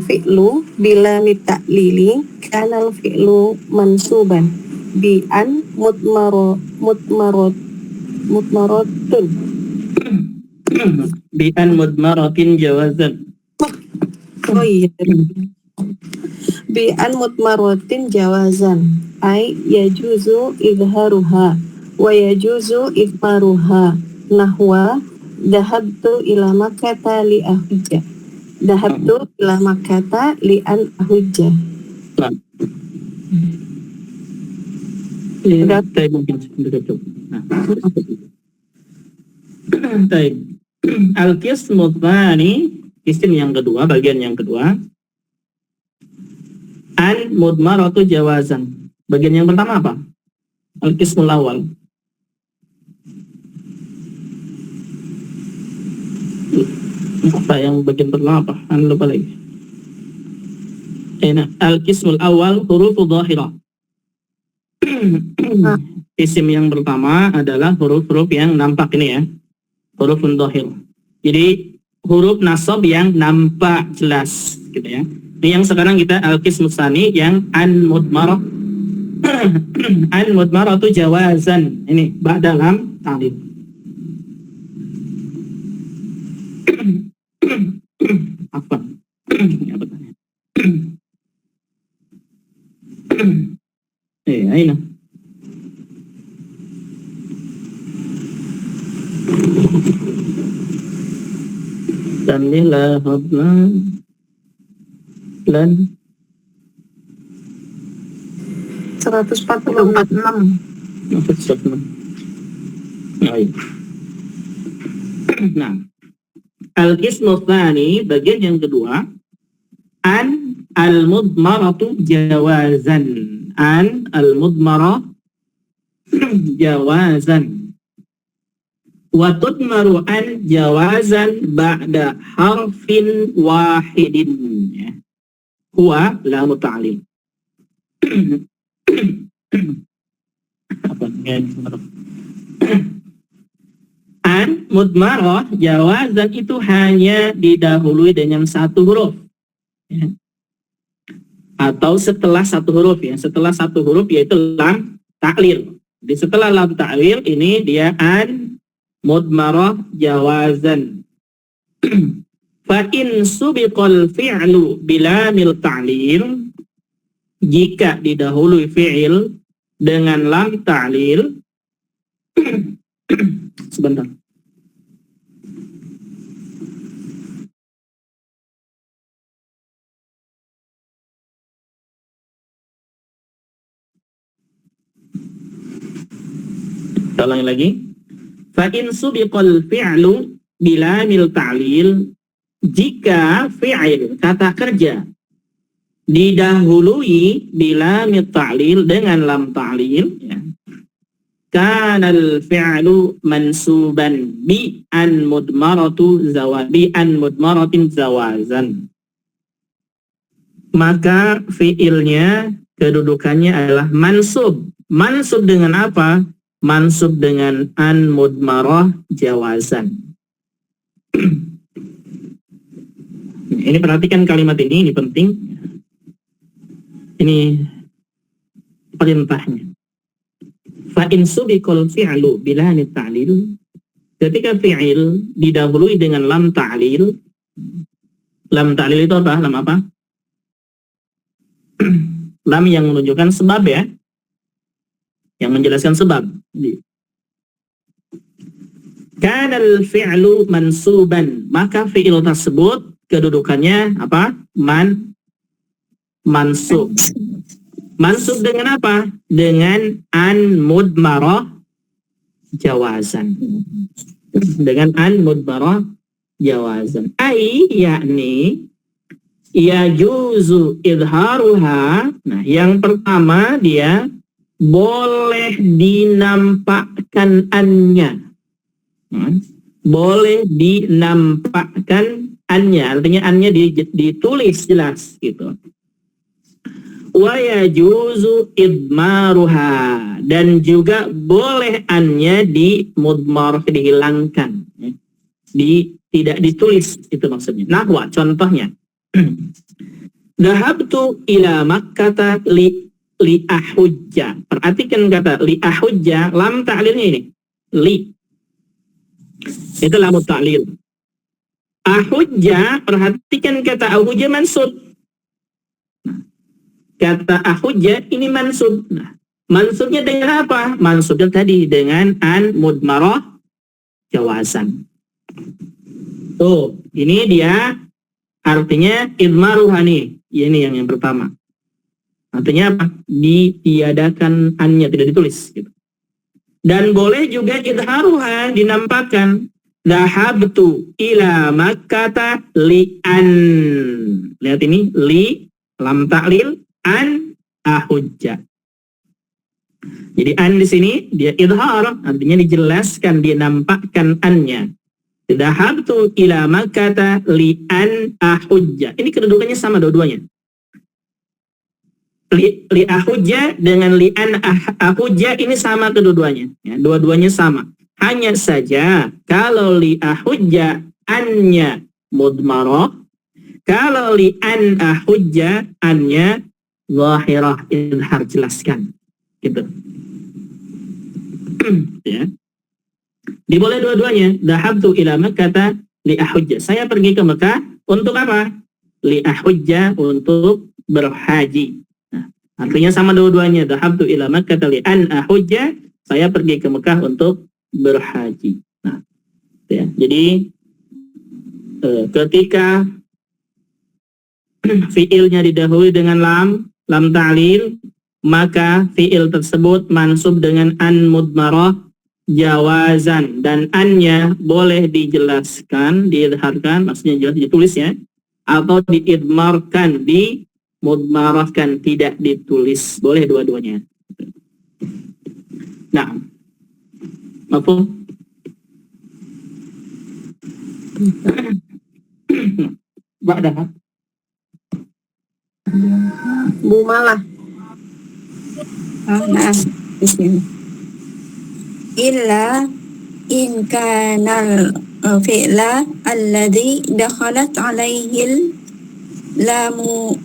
fi'lu bila ta'lili kana al fi'lu mansuban bi an mutmaratun Bi an mudmaratin jawazan. oh iya bi an mutmaratin jawazan ay yajuzu izharuha wa yajuzu ifmaruha nahwa dahabtu ila makkata li ahujja dahabtu ila makkata li an ahujja. Udah, mungkin sudah cukup. Nah, al-qismu tsani, isim yang kedua, bagian yang kedua. An mudmaratu jawazan. Bagian yang pertama apa? Al-qismul awal. Apa yang bagian pertama apa? Lupa lagi. Al-qismul awal hurufu dhahirah. Isim yang pertama adalah huruf-huruf yang nampak ini ya. Huruf dhahir. Jadi huruf nasab yang nampak jelas gitu ya. Ini yang sekarang kita al-qismu tsani yang an mudmarah. An mudmaratu jawazan. Ini ba'da lam ta'lil. Apa? Ini apa tanya? Aina. Dan lillah lan 146. Nah, al-qismu tsani, bagian yang kedua, an al-mudmaratu jawazan. An al-mudmarah jawazan. Wa tudmaru an jawazan ba'da harfin wahidin. Huwa lamu ta'lil. An mudmarah jawazan itu hanya didahului dengan satu huruf ya. Atau setelah satu huruf ya. Setelah satu huruf yaitu lam ta'lil. Di setelah lam ta'lil ini dia an mudmarah jawazan. Fa in subiqal fi'lu bilamil ta'lil, jika didahului fi'il dengan lam ta'lil. Sebentar. Ulangi lagi. Fa in subiqal fi'lu bilamil ta'lil, jika fi'il kata kerja didahului bilamil ta'lil dengan lam ta'lil ya. Kanal fi'lu mansuban bi an mudmaratin zawazan. Maka fi'ilnya kedudukannya adalah mansub. Mansub dengan apa? Mansub dengan an mudmarah jawazan. Ini perhatikan kalimat ini penting. Ini perintahnya. Fa in subiqal fi'lu bila ta'lil, ketika fi'il didahului dengan lam ta'lil. Lam ta'lil itu apa? Lam apa? Lam yang menunjukkan sebab ya. Yang menjelaskan sebab. Kanal fi'lu mansuban, maka fi'il tersebut kedudukannya apa? Mansub. Mansub dengan apa? Dengan an mudmarah jawazan. Dengan an mudmarah jawazan. Ai yakni yajuzu idharuha. Nah, yang pertama dia boleh dinampakkan annya. Boleh dinampakkan annya, artinya annya ditulis jelas gitu. wa yajuzu idmaruha, dan juga boleh annya di mudmar, dihilangkan, ya. Tidak ditulis, itu maksudnya. Nahwa, contohnya. Dhahabtu ila Makkata li ahujja. Perhatikan kata li ahujja, lam ta'lilnya ini. Li. Itu lam ta'lil. Ahujja, perhatikan kata ahujja mansub. Kata ahujja ini mansub. Nah, mansubnya dengan apa? Mansubnya tadi dengan an mudmarah jawazan. Tuh, ini dia artinya idmaruhani. Ini yang pertama. Artinya apa? Ditiadakan annya, tidak ditulis. Gitu. Dan boleh juga idharuha, dinampakkan. Dhahabtu ila Makkata li'an. Lihat ini, li, lam ta'lil, an, ahujja. Jadi an di sini dia idhar, artinya dijelaskan, dinampakkan annya. Dhahabtu ila Makkata li'an ahujja. Ini kedudukannya sama dua-duanya. Li ahujja dengan li'an ahujja ini sama kedua-duanya. Ya, dua-duanya sama. Hanya saja kalau li ahujja annya mudmarah, kalau li'an ahujja annya zahirah, idhar, jelaskan. Gitu. Ya. Diboleh dua-duanya. Dhahabtu ila Makkata li ahujja. Saya pergi ke Mekah untuk apa? Li ahujja, untuk berhaji. Nah, artinya sama dua-duanya. Dhahabtu ila Makkata li an ahujja. Saya pergi ke Mekah untuk berhaji. Nah, ya. Jadi ketika fiilnya didahului dengan lam ta'lil, maka fiil tersebut mansub dengan an mudmarah jawazan, dan annya boleh dijelaskan, diidharkan, maksudnya jelas ditulis ya, atau diidmarkan, dimudmarahkan, tidak ditulis, boleh dua-duanya. Nah, mafhum? Ba'daha Bu Malah. Nah, bismillah. Illa in kana fi'la alladhi dakhalat alaihi lamu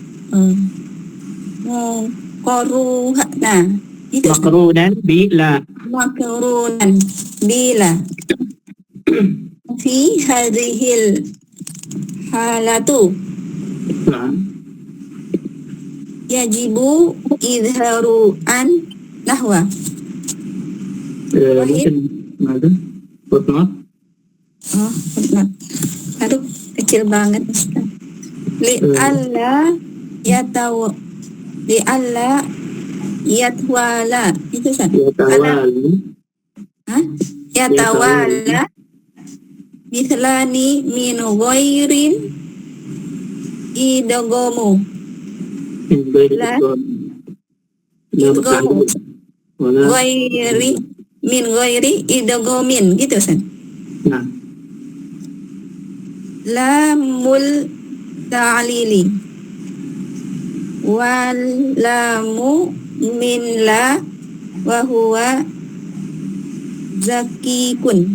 muqarruhna. Itu makrunan bila. makrunan bila fi hadhil halatu Nah, yajibu idharu an nahwa. mungkin ada footnote. Oh, benar. Aduh, kecil banget Ustaz. Li'alla yatwala. Itu Ustaz. Yatawali. Hah? Yatawala mithlani min ghairin idogomu. Idgomu. Ghairi min ghairi idogomin. Gitu Ustaz. Nah, Lamul ta'lili wal lamu min la wa huwa zakikun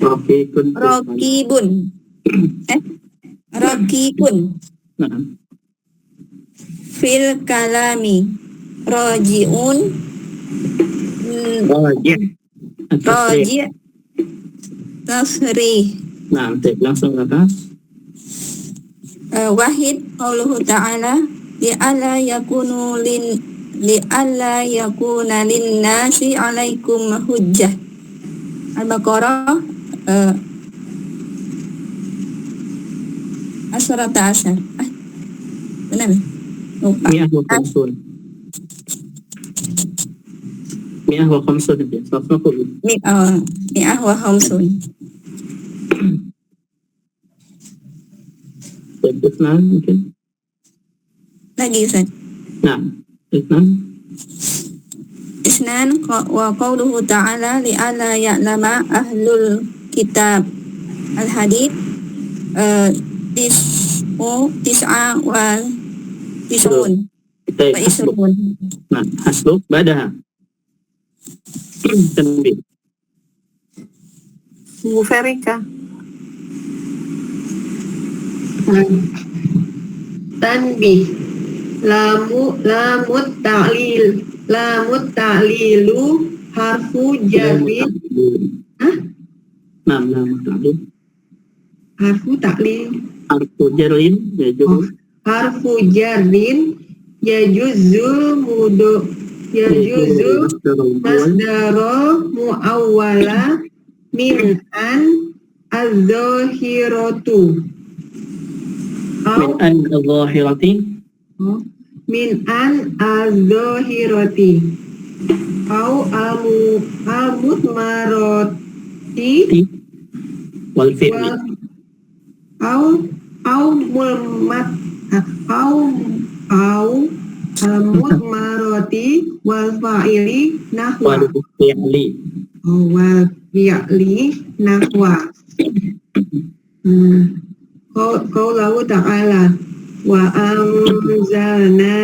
rokibun rokibun nah, fil kalami rojiun roji tasrih. nah, langsung ke atas. Wahid qauluhu ta'ala li'alla yakuna lin-nasi 'alaikum hujjah. Al-Baqarah Asrat Asar. Benar? Lupa. Mi'ah wa khamsun. Mi'ah wa khamsun itu. Safna kullu. Mi'ah wa khamsun. Isnan mungkin. Lagi Ustaz. Nah, Isnan. Isnan wa qauluhu ta'ala li'alla ya'lama ahlul kitab al-hadid tis'a wa tisun Baik, Pak hasbuk. Isrun. Nah, hasbuk badaha. Tanbih. Muferika. Tanbih. Lamut ta'lilu harfu jarrin. Nah, ta'lil. Harfu ta'lil. Harfu jarrin yajuzu. Harfu jarrin yajuzul masdaro muawwala min an az-zahiratu. Min an al-zahirati. Min an az-zahirati. Au al-mutmarati Wal fi'li. au mulmat au al-mutmarati wal fa'ili nahwa. Wal fi'li. Wal fi'li nahwa. Qaulahu ta'ala wa anzalna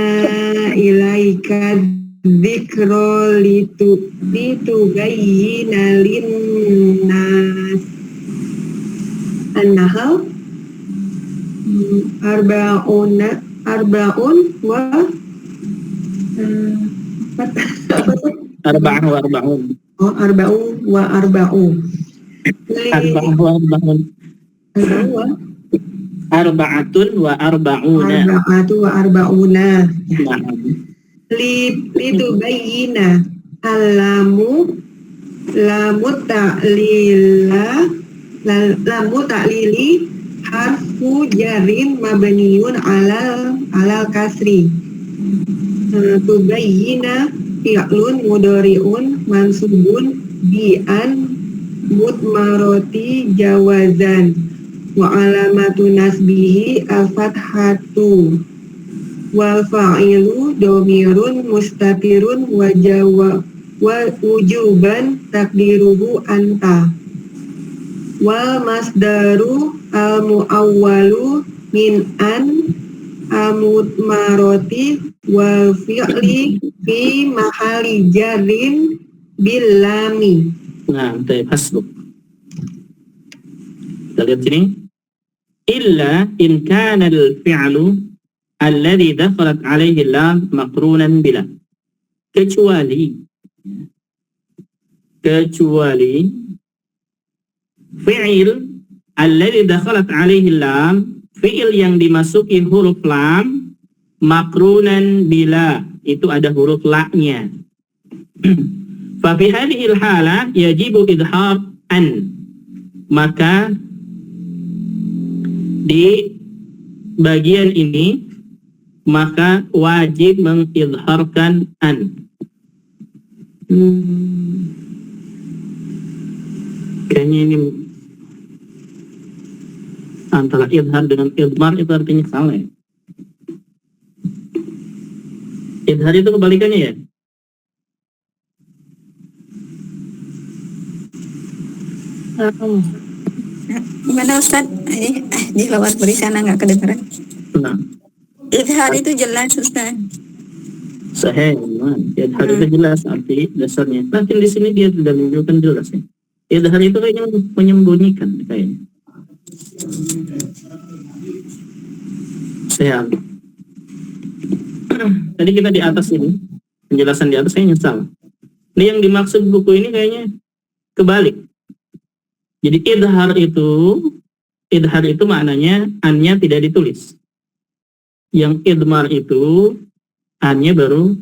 ilaika dzikra litubayyina lin-nas. An-Nahl arba'un wa Arba'ah wa arba'un. arba'un wa arba'un. Arba'ah wa arba'un. Arba'atun wa arba'una. Arba'atu wa arba'una. Na'am. Litubayyina lamu ta'lili harfu jarin mabniun alal kasri. Tubayyina fi'lun mudhari'un mansubun bi'an mutmarati jawazan wa alamatu nasbihi al-fathatu wal fa'ilu domirun mustatirun wa wujuban takdiruhu anta wal masdaru al muawwalu min an amutmaroti wal fi'li fi mahali jarin bil lami. Nah, baik, hasbuk. Kita lihat sini. Illa in kana al-fi'lu alladhi dakhalat alaihi lam maqrunan bila. Kecuali fi'il alladhi dakhalat alaihi lam, fi'il yang dimasuki huruf lam maqrunan bila, itu ada huruf la-nya. Fa fi hadhihi al-hala yajibu idhar an, maka di bagian ini maka wajib mengidharkan an. Kayaknya ini antara idhar dengan idmar itu artinya salah ya. Idhar itu kebalikannya ya. Gimana Ustaz? Di luar beri sana nggak kedengeran. Nah, Idhar itu jelas Ustaz. sahih. Idhar itu jelas arti dasarnya. Tapi di sini dia tidak menunjukkan jelas ya. Idhar itu kayaknya menyembunyikan kayaknya. Saya tadi kita di atas ini, penjelasan di atas kayaknya salah. Ini yang dimaksud buku ini kayaknya kebalik. Jadi idhar itu maknanya an-nya tidak ditulis. Yang idmar itu an-nya baru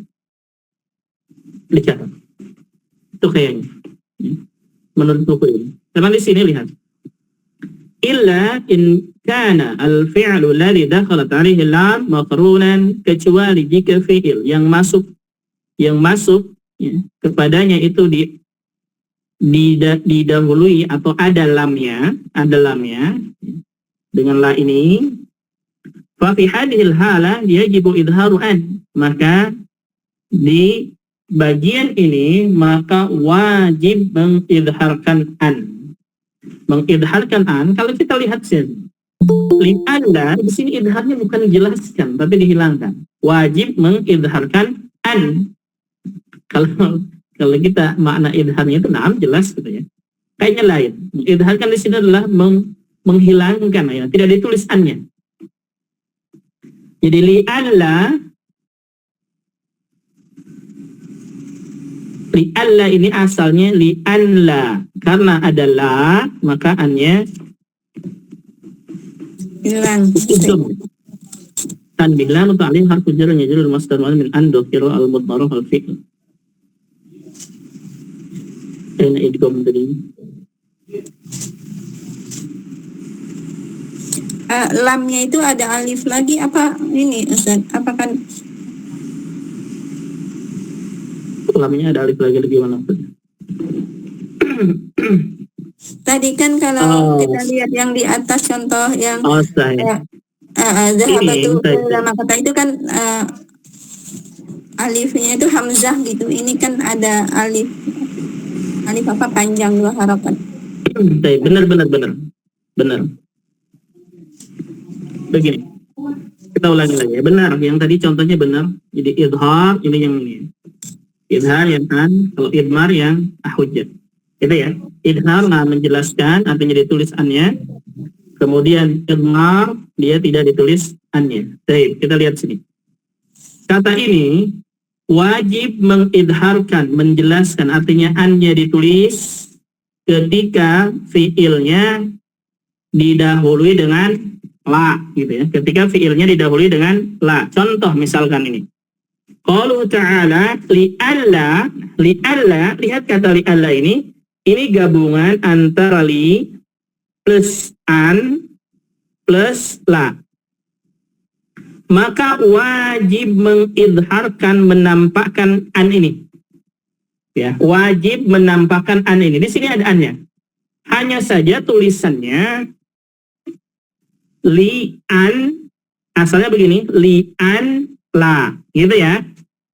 dicatat. Itu kayaknya. Menurut buku ini. Karena di sini lihat. Illa in kana al-fi'lu alladhi dakhalat 'alaihi lam maqrunan, kecuali jika fi'il yang masuk ya, kepadanya itu didahului atau ada lamnya dengan la ini, fa fi hadhil hala yajibu idharu an, maka di bagian ini maka wajib mengidharkan an. Mengidharkan an, kalau kita lihat sini, Anda di sini idharnya bukan dijelaskan tapi dihilangkan. wajib mengidharkan an. Kalau kita makna idharnya itu naam jelas gitu ya. Kayaknya lain. Idharkan di sini adalah menghilangkan ya, tidak ditulis annya. Jadi li'alla ini asalnya li'anla, karena ada la maka annya hilang. Tanbih la ta'lim harfu jar yajrul masdar min an dhukira al-mudmarrah al-fi'l. Aina idgham tadi? Lamnya itu ada alif lagi apa ini Ustaz? Apakah Lamnya ada alif lagi gimana? tadi kan kalau kita lihat yang di atas contoh yang Saya. zahabatu lama kata itu kan alifnya itu hamzah gitu. Ini kan ada alif apa panjang dua harakat. Benar. Begini, kita ulangi lagi ya. Benar, yang tadi contohnya benar. Jadi idhar ini yang ini. Idhar yang an, kalau idmar yang ahujat. Itu ya. Idhar menjelaskan, artinya ditulis annya. Kemudian idmar dia tidak ditulis annya. Baik, kita lihat sini. Kata ini wajib mengidharkan, menjelaskan, artinya annya ditulis ketika fiilnya didahului dengan la, gitu ya. Ketika fiilnya didahului dengan la. Contoh misalkan ini. Qalu ta'ala li'alla, lihat kata li'alla ini gabungan antara li plus an plus la. Maka wajib mengidharkan, menampakkan an ini. Ya, wajib menampakkan an ini. Di sini ada annya. Hanya saja tulisannya li an, asalnya begini, li an la, gitu ya.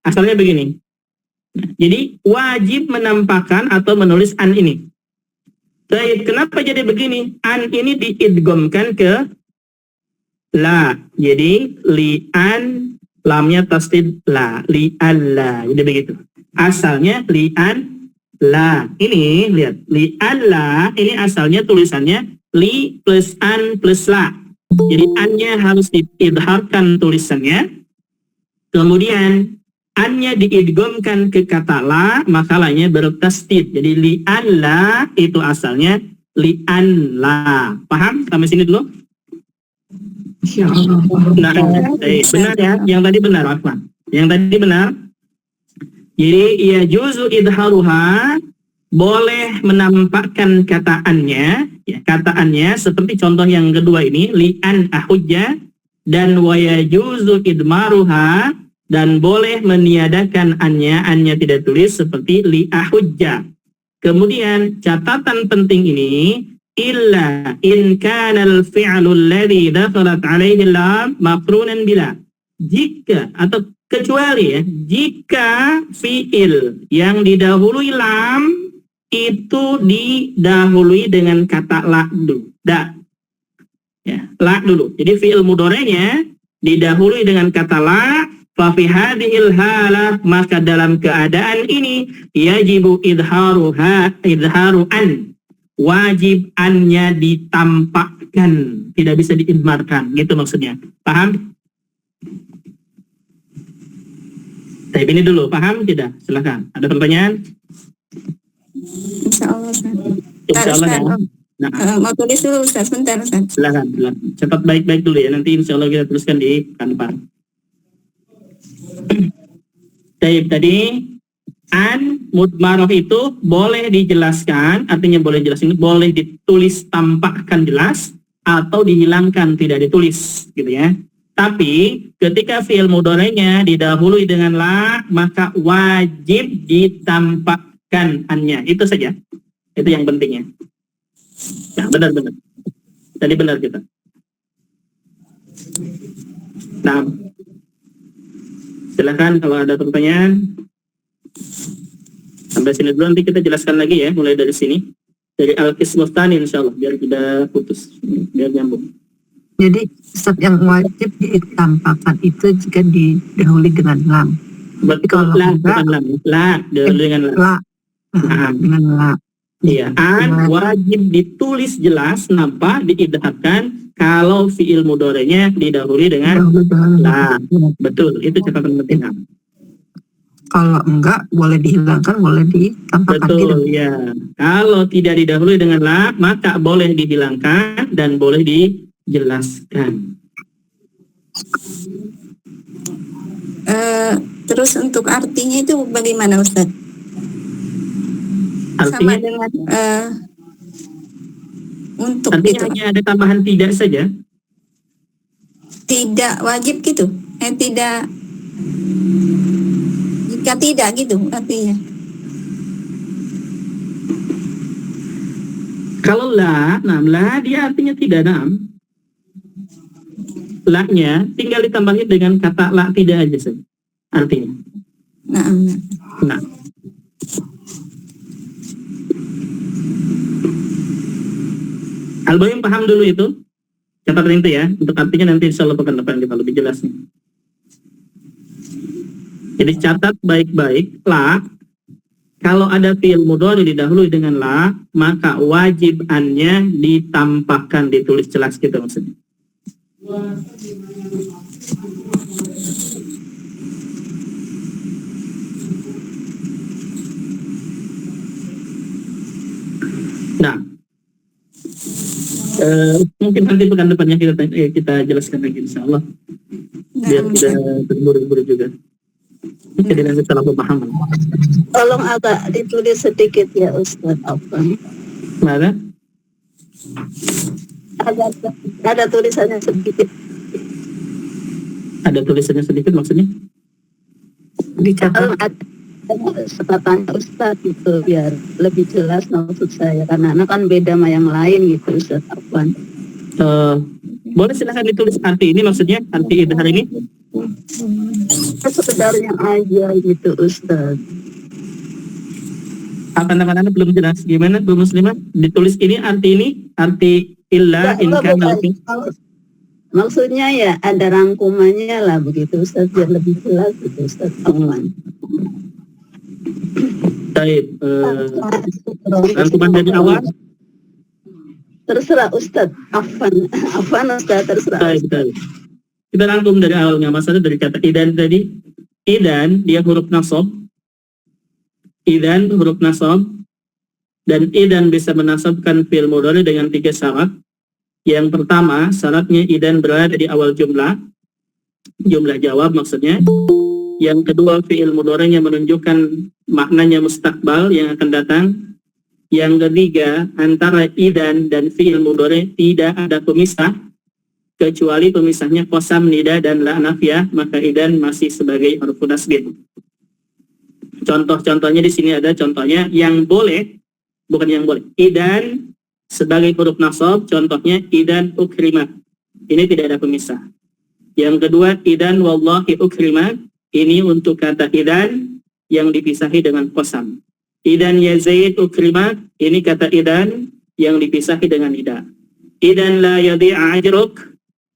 Asalnya begini. Nah, jadi wajib menampakkan atau menulis an ini. Baik, kenapa jadi begini? An ini diidghamkan ke la. Jadi li an, lamnya tasdid la, li an la. Jadi begitu. Asalnya li an la. Ini lihat, li an la ini asalnya tulisannya li plus an plus la. Jadi annya harus diidharkan tulisannya. Kemudian annya diidghamkan ke kata la, maka la-nya bertasdid. Jadi li an la itu asalnya li an la. Paham sampai sini dulu? Nah, benar ya, yang tadi benar, Afwan. Yang tadi benar. Jadi ya juzu idharuha, boleh menampakkan kataannya, ya, kataannya seperti contoh yang kedua ini, li'an ahujja, dan wayajuzu idmaruha, dan boleh meniadakan annya tidak tulis seperti li'ahujja. Kemudian catatan penting ini, illa in kanal fi'lu alladhi dakhalat alaihi lam maqrunan bila. Jika atau kecuali ya, jika fi'il yang didahului lam itu didahului dengan kata la dulu. Ya, la dulu. Jadi fi'il mudhari'nya didahului dengan kata la, fa fi hadhil halah, maka dalam keadaan ini yajibu idharu an, wajib annya ditampakkan, tidak bisa diidmarkan, gitu maksudnya. Paham? Tapi ini dulu, paham tidak? Silakan. Ada pertanyaan? Insya Allah, Ustaz. Insya Allah ya. Nah, mau tulis dulu Ustaz, bentar Ustaz. silakan. Cepat baik-baik dulu ya. Nanti insya Allah kita tuliskan di kanvas. Tadi an mudmarah itu boleh dijelaskan, artinya boleh jelasin, boleh ditulis tampakkan jelas atau dihilangkan tidak ditulis, gitu ya. Tapi ketika fi'il mudhari'nya didahului dengan la, maka wajib ditampakkan annya. Itu saja. Itu yang pentingnya. Nah, benar-benar. Tadi benar kita. Nah, silakan kalau ada pertanyaan. Sampai sini dulu, nanti kita jelaskan lagi ya, mulai dari sini. Dari Al-Qismus Tsani insyaallah, biar tidak putus, biar nyambung. Jadi Ustaz, yang wajib ditampakkan itu jika didahului dengan lam. Betul, kalau la, enggak- bukan lam. La, dengan la. La. Nah. Dengan la. Iya, wajib ditulis jelas, nampak, diidharkan kalau fiil mudhari'nya didahului dengan Dahulu dengan la. Betul, itu catatan penting. Kalau enggak, boleh dihilangkan, boleh ditampakkan. Betul, ya. Kalau tidak didahului dengan la, maka boleh dihilangkan dan boleh dijelaskan. Terus untuk artinya itu bagaimana Ustaz? Sama Artinya, dengan untuk artinya gitu. hanya ada tambahan tidak saja. Tidak wajib gitu. Tidak, jika tidak gitu artinya. Kalau la, la dia artinya tidak, La-nya tinggal ditambahin dengan kata la tidak aja saja. Artinya. Nah. Al-Boyim paham dulu itu? Catatan itu ya. Untuk artinya nanti insya Allah pekan depan kita lebih jelasnya. Jadi catat baik-baik, la. Kalau ada fi'il mudhari didahului dengan la, maka wajib an-nya ditampakkan, ditulis jelas gitu maksudnya. Nah, mungkin nanti pekan depannya kita jelaskan lagi insya Allah, biar tidak terburu-buru juga. Jadi nanti salah pemahaman. Tolong agak ditulis sedikit ya Ustaz Afwan. Mana? Ada tulisannya sedikit. Ada tulisannya sedikit maksudnya? Dicatat. Catatan Ustaz itu biar lebih jelas maksud saya, karena anak kan beda sama yang lain gitu Ustaz Afwan. Boleh silahkan ditulis arti ini, maksudnya arti idhar ini. Sekedarnya aja gitu Ustaz. Anak-anak belum jelas gimana Bu Muslimah? Ditulis ini arti illa in kana fi. Maksudnya ya ada rangkumannya lah begitu Ustaz, biar lebih jelas gitu Ustaz Afwan. Baik, rangkuman dari awal. Terserah Ustaz Afwan. Afwan Ustaz, terserah. Baik. Kita rangkum dari awalnya, masalah dari kata idan tadi. Idan dia huruf nasab. Idan huruf nasab, dan idan bisa menasabkan fi'il mudhari dengan 3 syarat. Yang pertama, syaratnya idan berada di awal jumlah jawab maksudnya. Yang kedua, fi'il mudhari'nya menunjukkan maknanya mustaqbal yang akan datang. Yang ketiga, antara idan dan fi'il mudhari' tidak ada pemisah, kecuali pemisahnya qasam, nida, dan la nafiyah, maka idan masih sebagai huruf nasbih. Contoh-contohnya di sini ada contohnya yang boleh, bukan yang boleh. Idan sebagai huruf nasab, contohnya idan ukrimat. Ini tidak ada pemisah. Yang kedua, idan wallahi ukrimat. Ini untuk kata idan yang dipisahi dengan qasam. Idan ya Zaid ukrimat. Ini kata idan yang dipisahi dengan ida. Idan la yadi'a ajruk.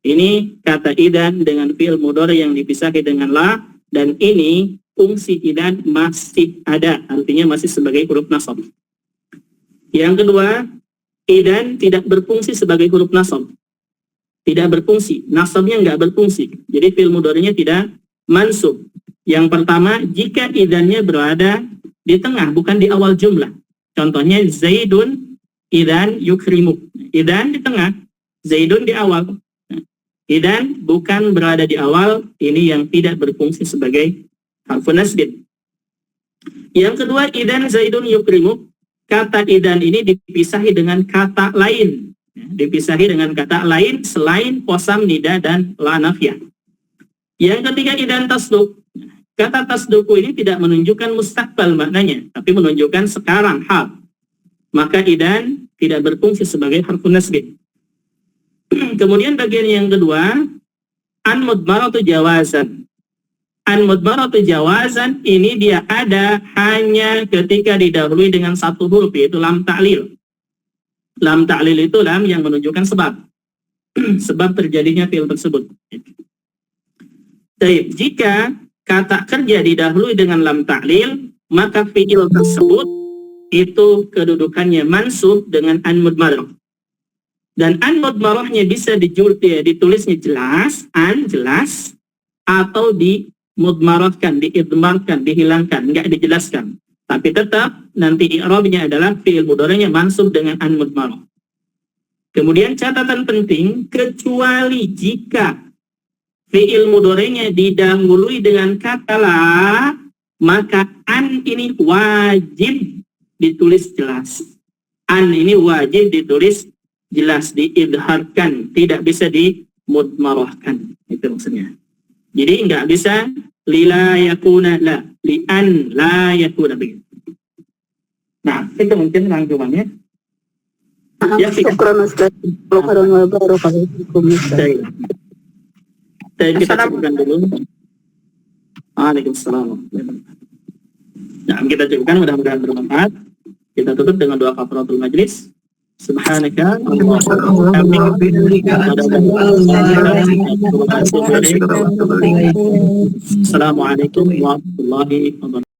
Ini kata idan dengan fi'il mudhari yang dipisahi dengan la, dan ini fungsi idan masih ada, artinya masih sebagai huruf nasab. Yang kedua, idan tidak berfungsi sebagai huruf nasab. Tidak berfungsi, nasabnya nggak berfungsi. Jadi fi'il mudhari'nya tidak mansub. Yang pertama, jika idannya berada di tengah, bukan di awal jumlah. Contohnya Zaidun idan yukrimuk. Idan di tengah, Zaidun di awal. Idan bukan berada di awal, ini yang tidak berfungsi sebagai harfun nasbin. Yang kedua, idan Zaidun yukrimuk. Kata idan ini dipisahi dengan kata lain. Dipisahi dengan kata lain selain qasam, nida, dan la nafiyah. Yang ketiga, idan tasduk. Kata tasduku ini tidak menunjukkan mustaqbal maknanya, tapi menunjukkan sekarang, hal. Maka idan tidak berfungsi sebagai harfun nasbin. Kemudian bagian yang kedua, an mudmaratu jawazan. An mudmaratu jawazan ini dia ada hanya ketika didahului dengan satu huruf, yaitu lam ta'lil. Lam ta'lil itu lam yang menunjukkan sebab. sebab terjadinya fi'il tersebut. Baik, jika kata kerja didahului dengan lam ta'lil, maka fi'il tersebut itu kedudukannya mansub dengan an mudmarah. Dan an mudmarahnya bisa ditulisnya jelas, an jelas, atau dimudmarahkan, diidmarkan, dihilangkan, enggak dijelaskan. Tapi tetap nanti i'rabnya adalah fi'il mudhari'nya mansub dengan an mudmarah. Kemudian catatan penting, kecuali jika fi'il mudhari'nya didahului dengan kata la, maka an ini wajib ditulis jelas. An ini wajib ditulis jelas, diidharkan, tidak bisa dimudmarahkan. Itu maksudnya. Jadi enggak bisa lila yakuna la, li an la yakuna begitu. Nah, itu mungkin rangkumannya. Ya, Syukran Ustaz. Wa barakatuh. Baik. Kita cukupkan dulu. Waalaikumsalam. Nah, kita cukupkan, mudah-mudahan bermanfaat. Kita tutup dengan doa kafaratul majlis. Subhanaka Assalamualaikum warahmatullahi wabarakatuh.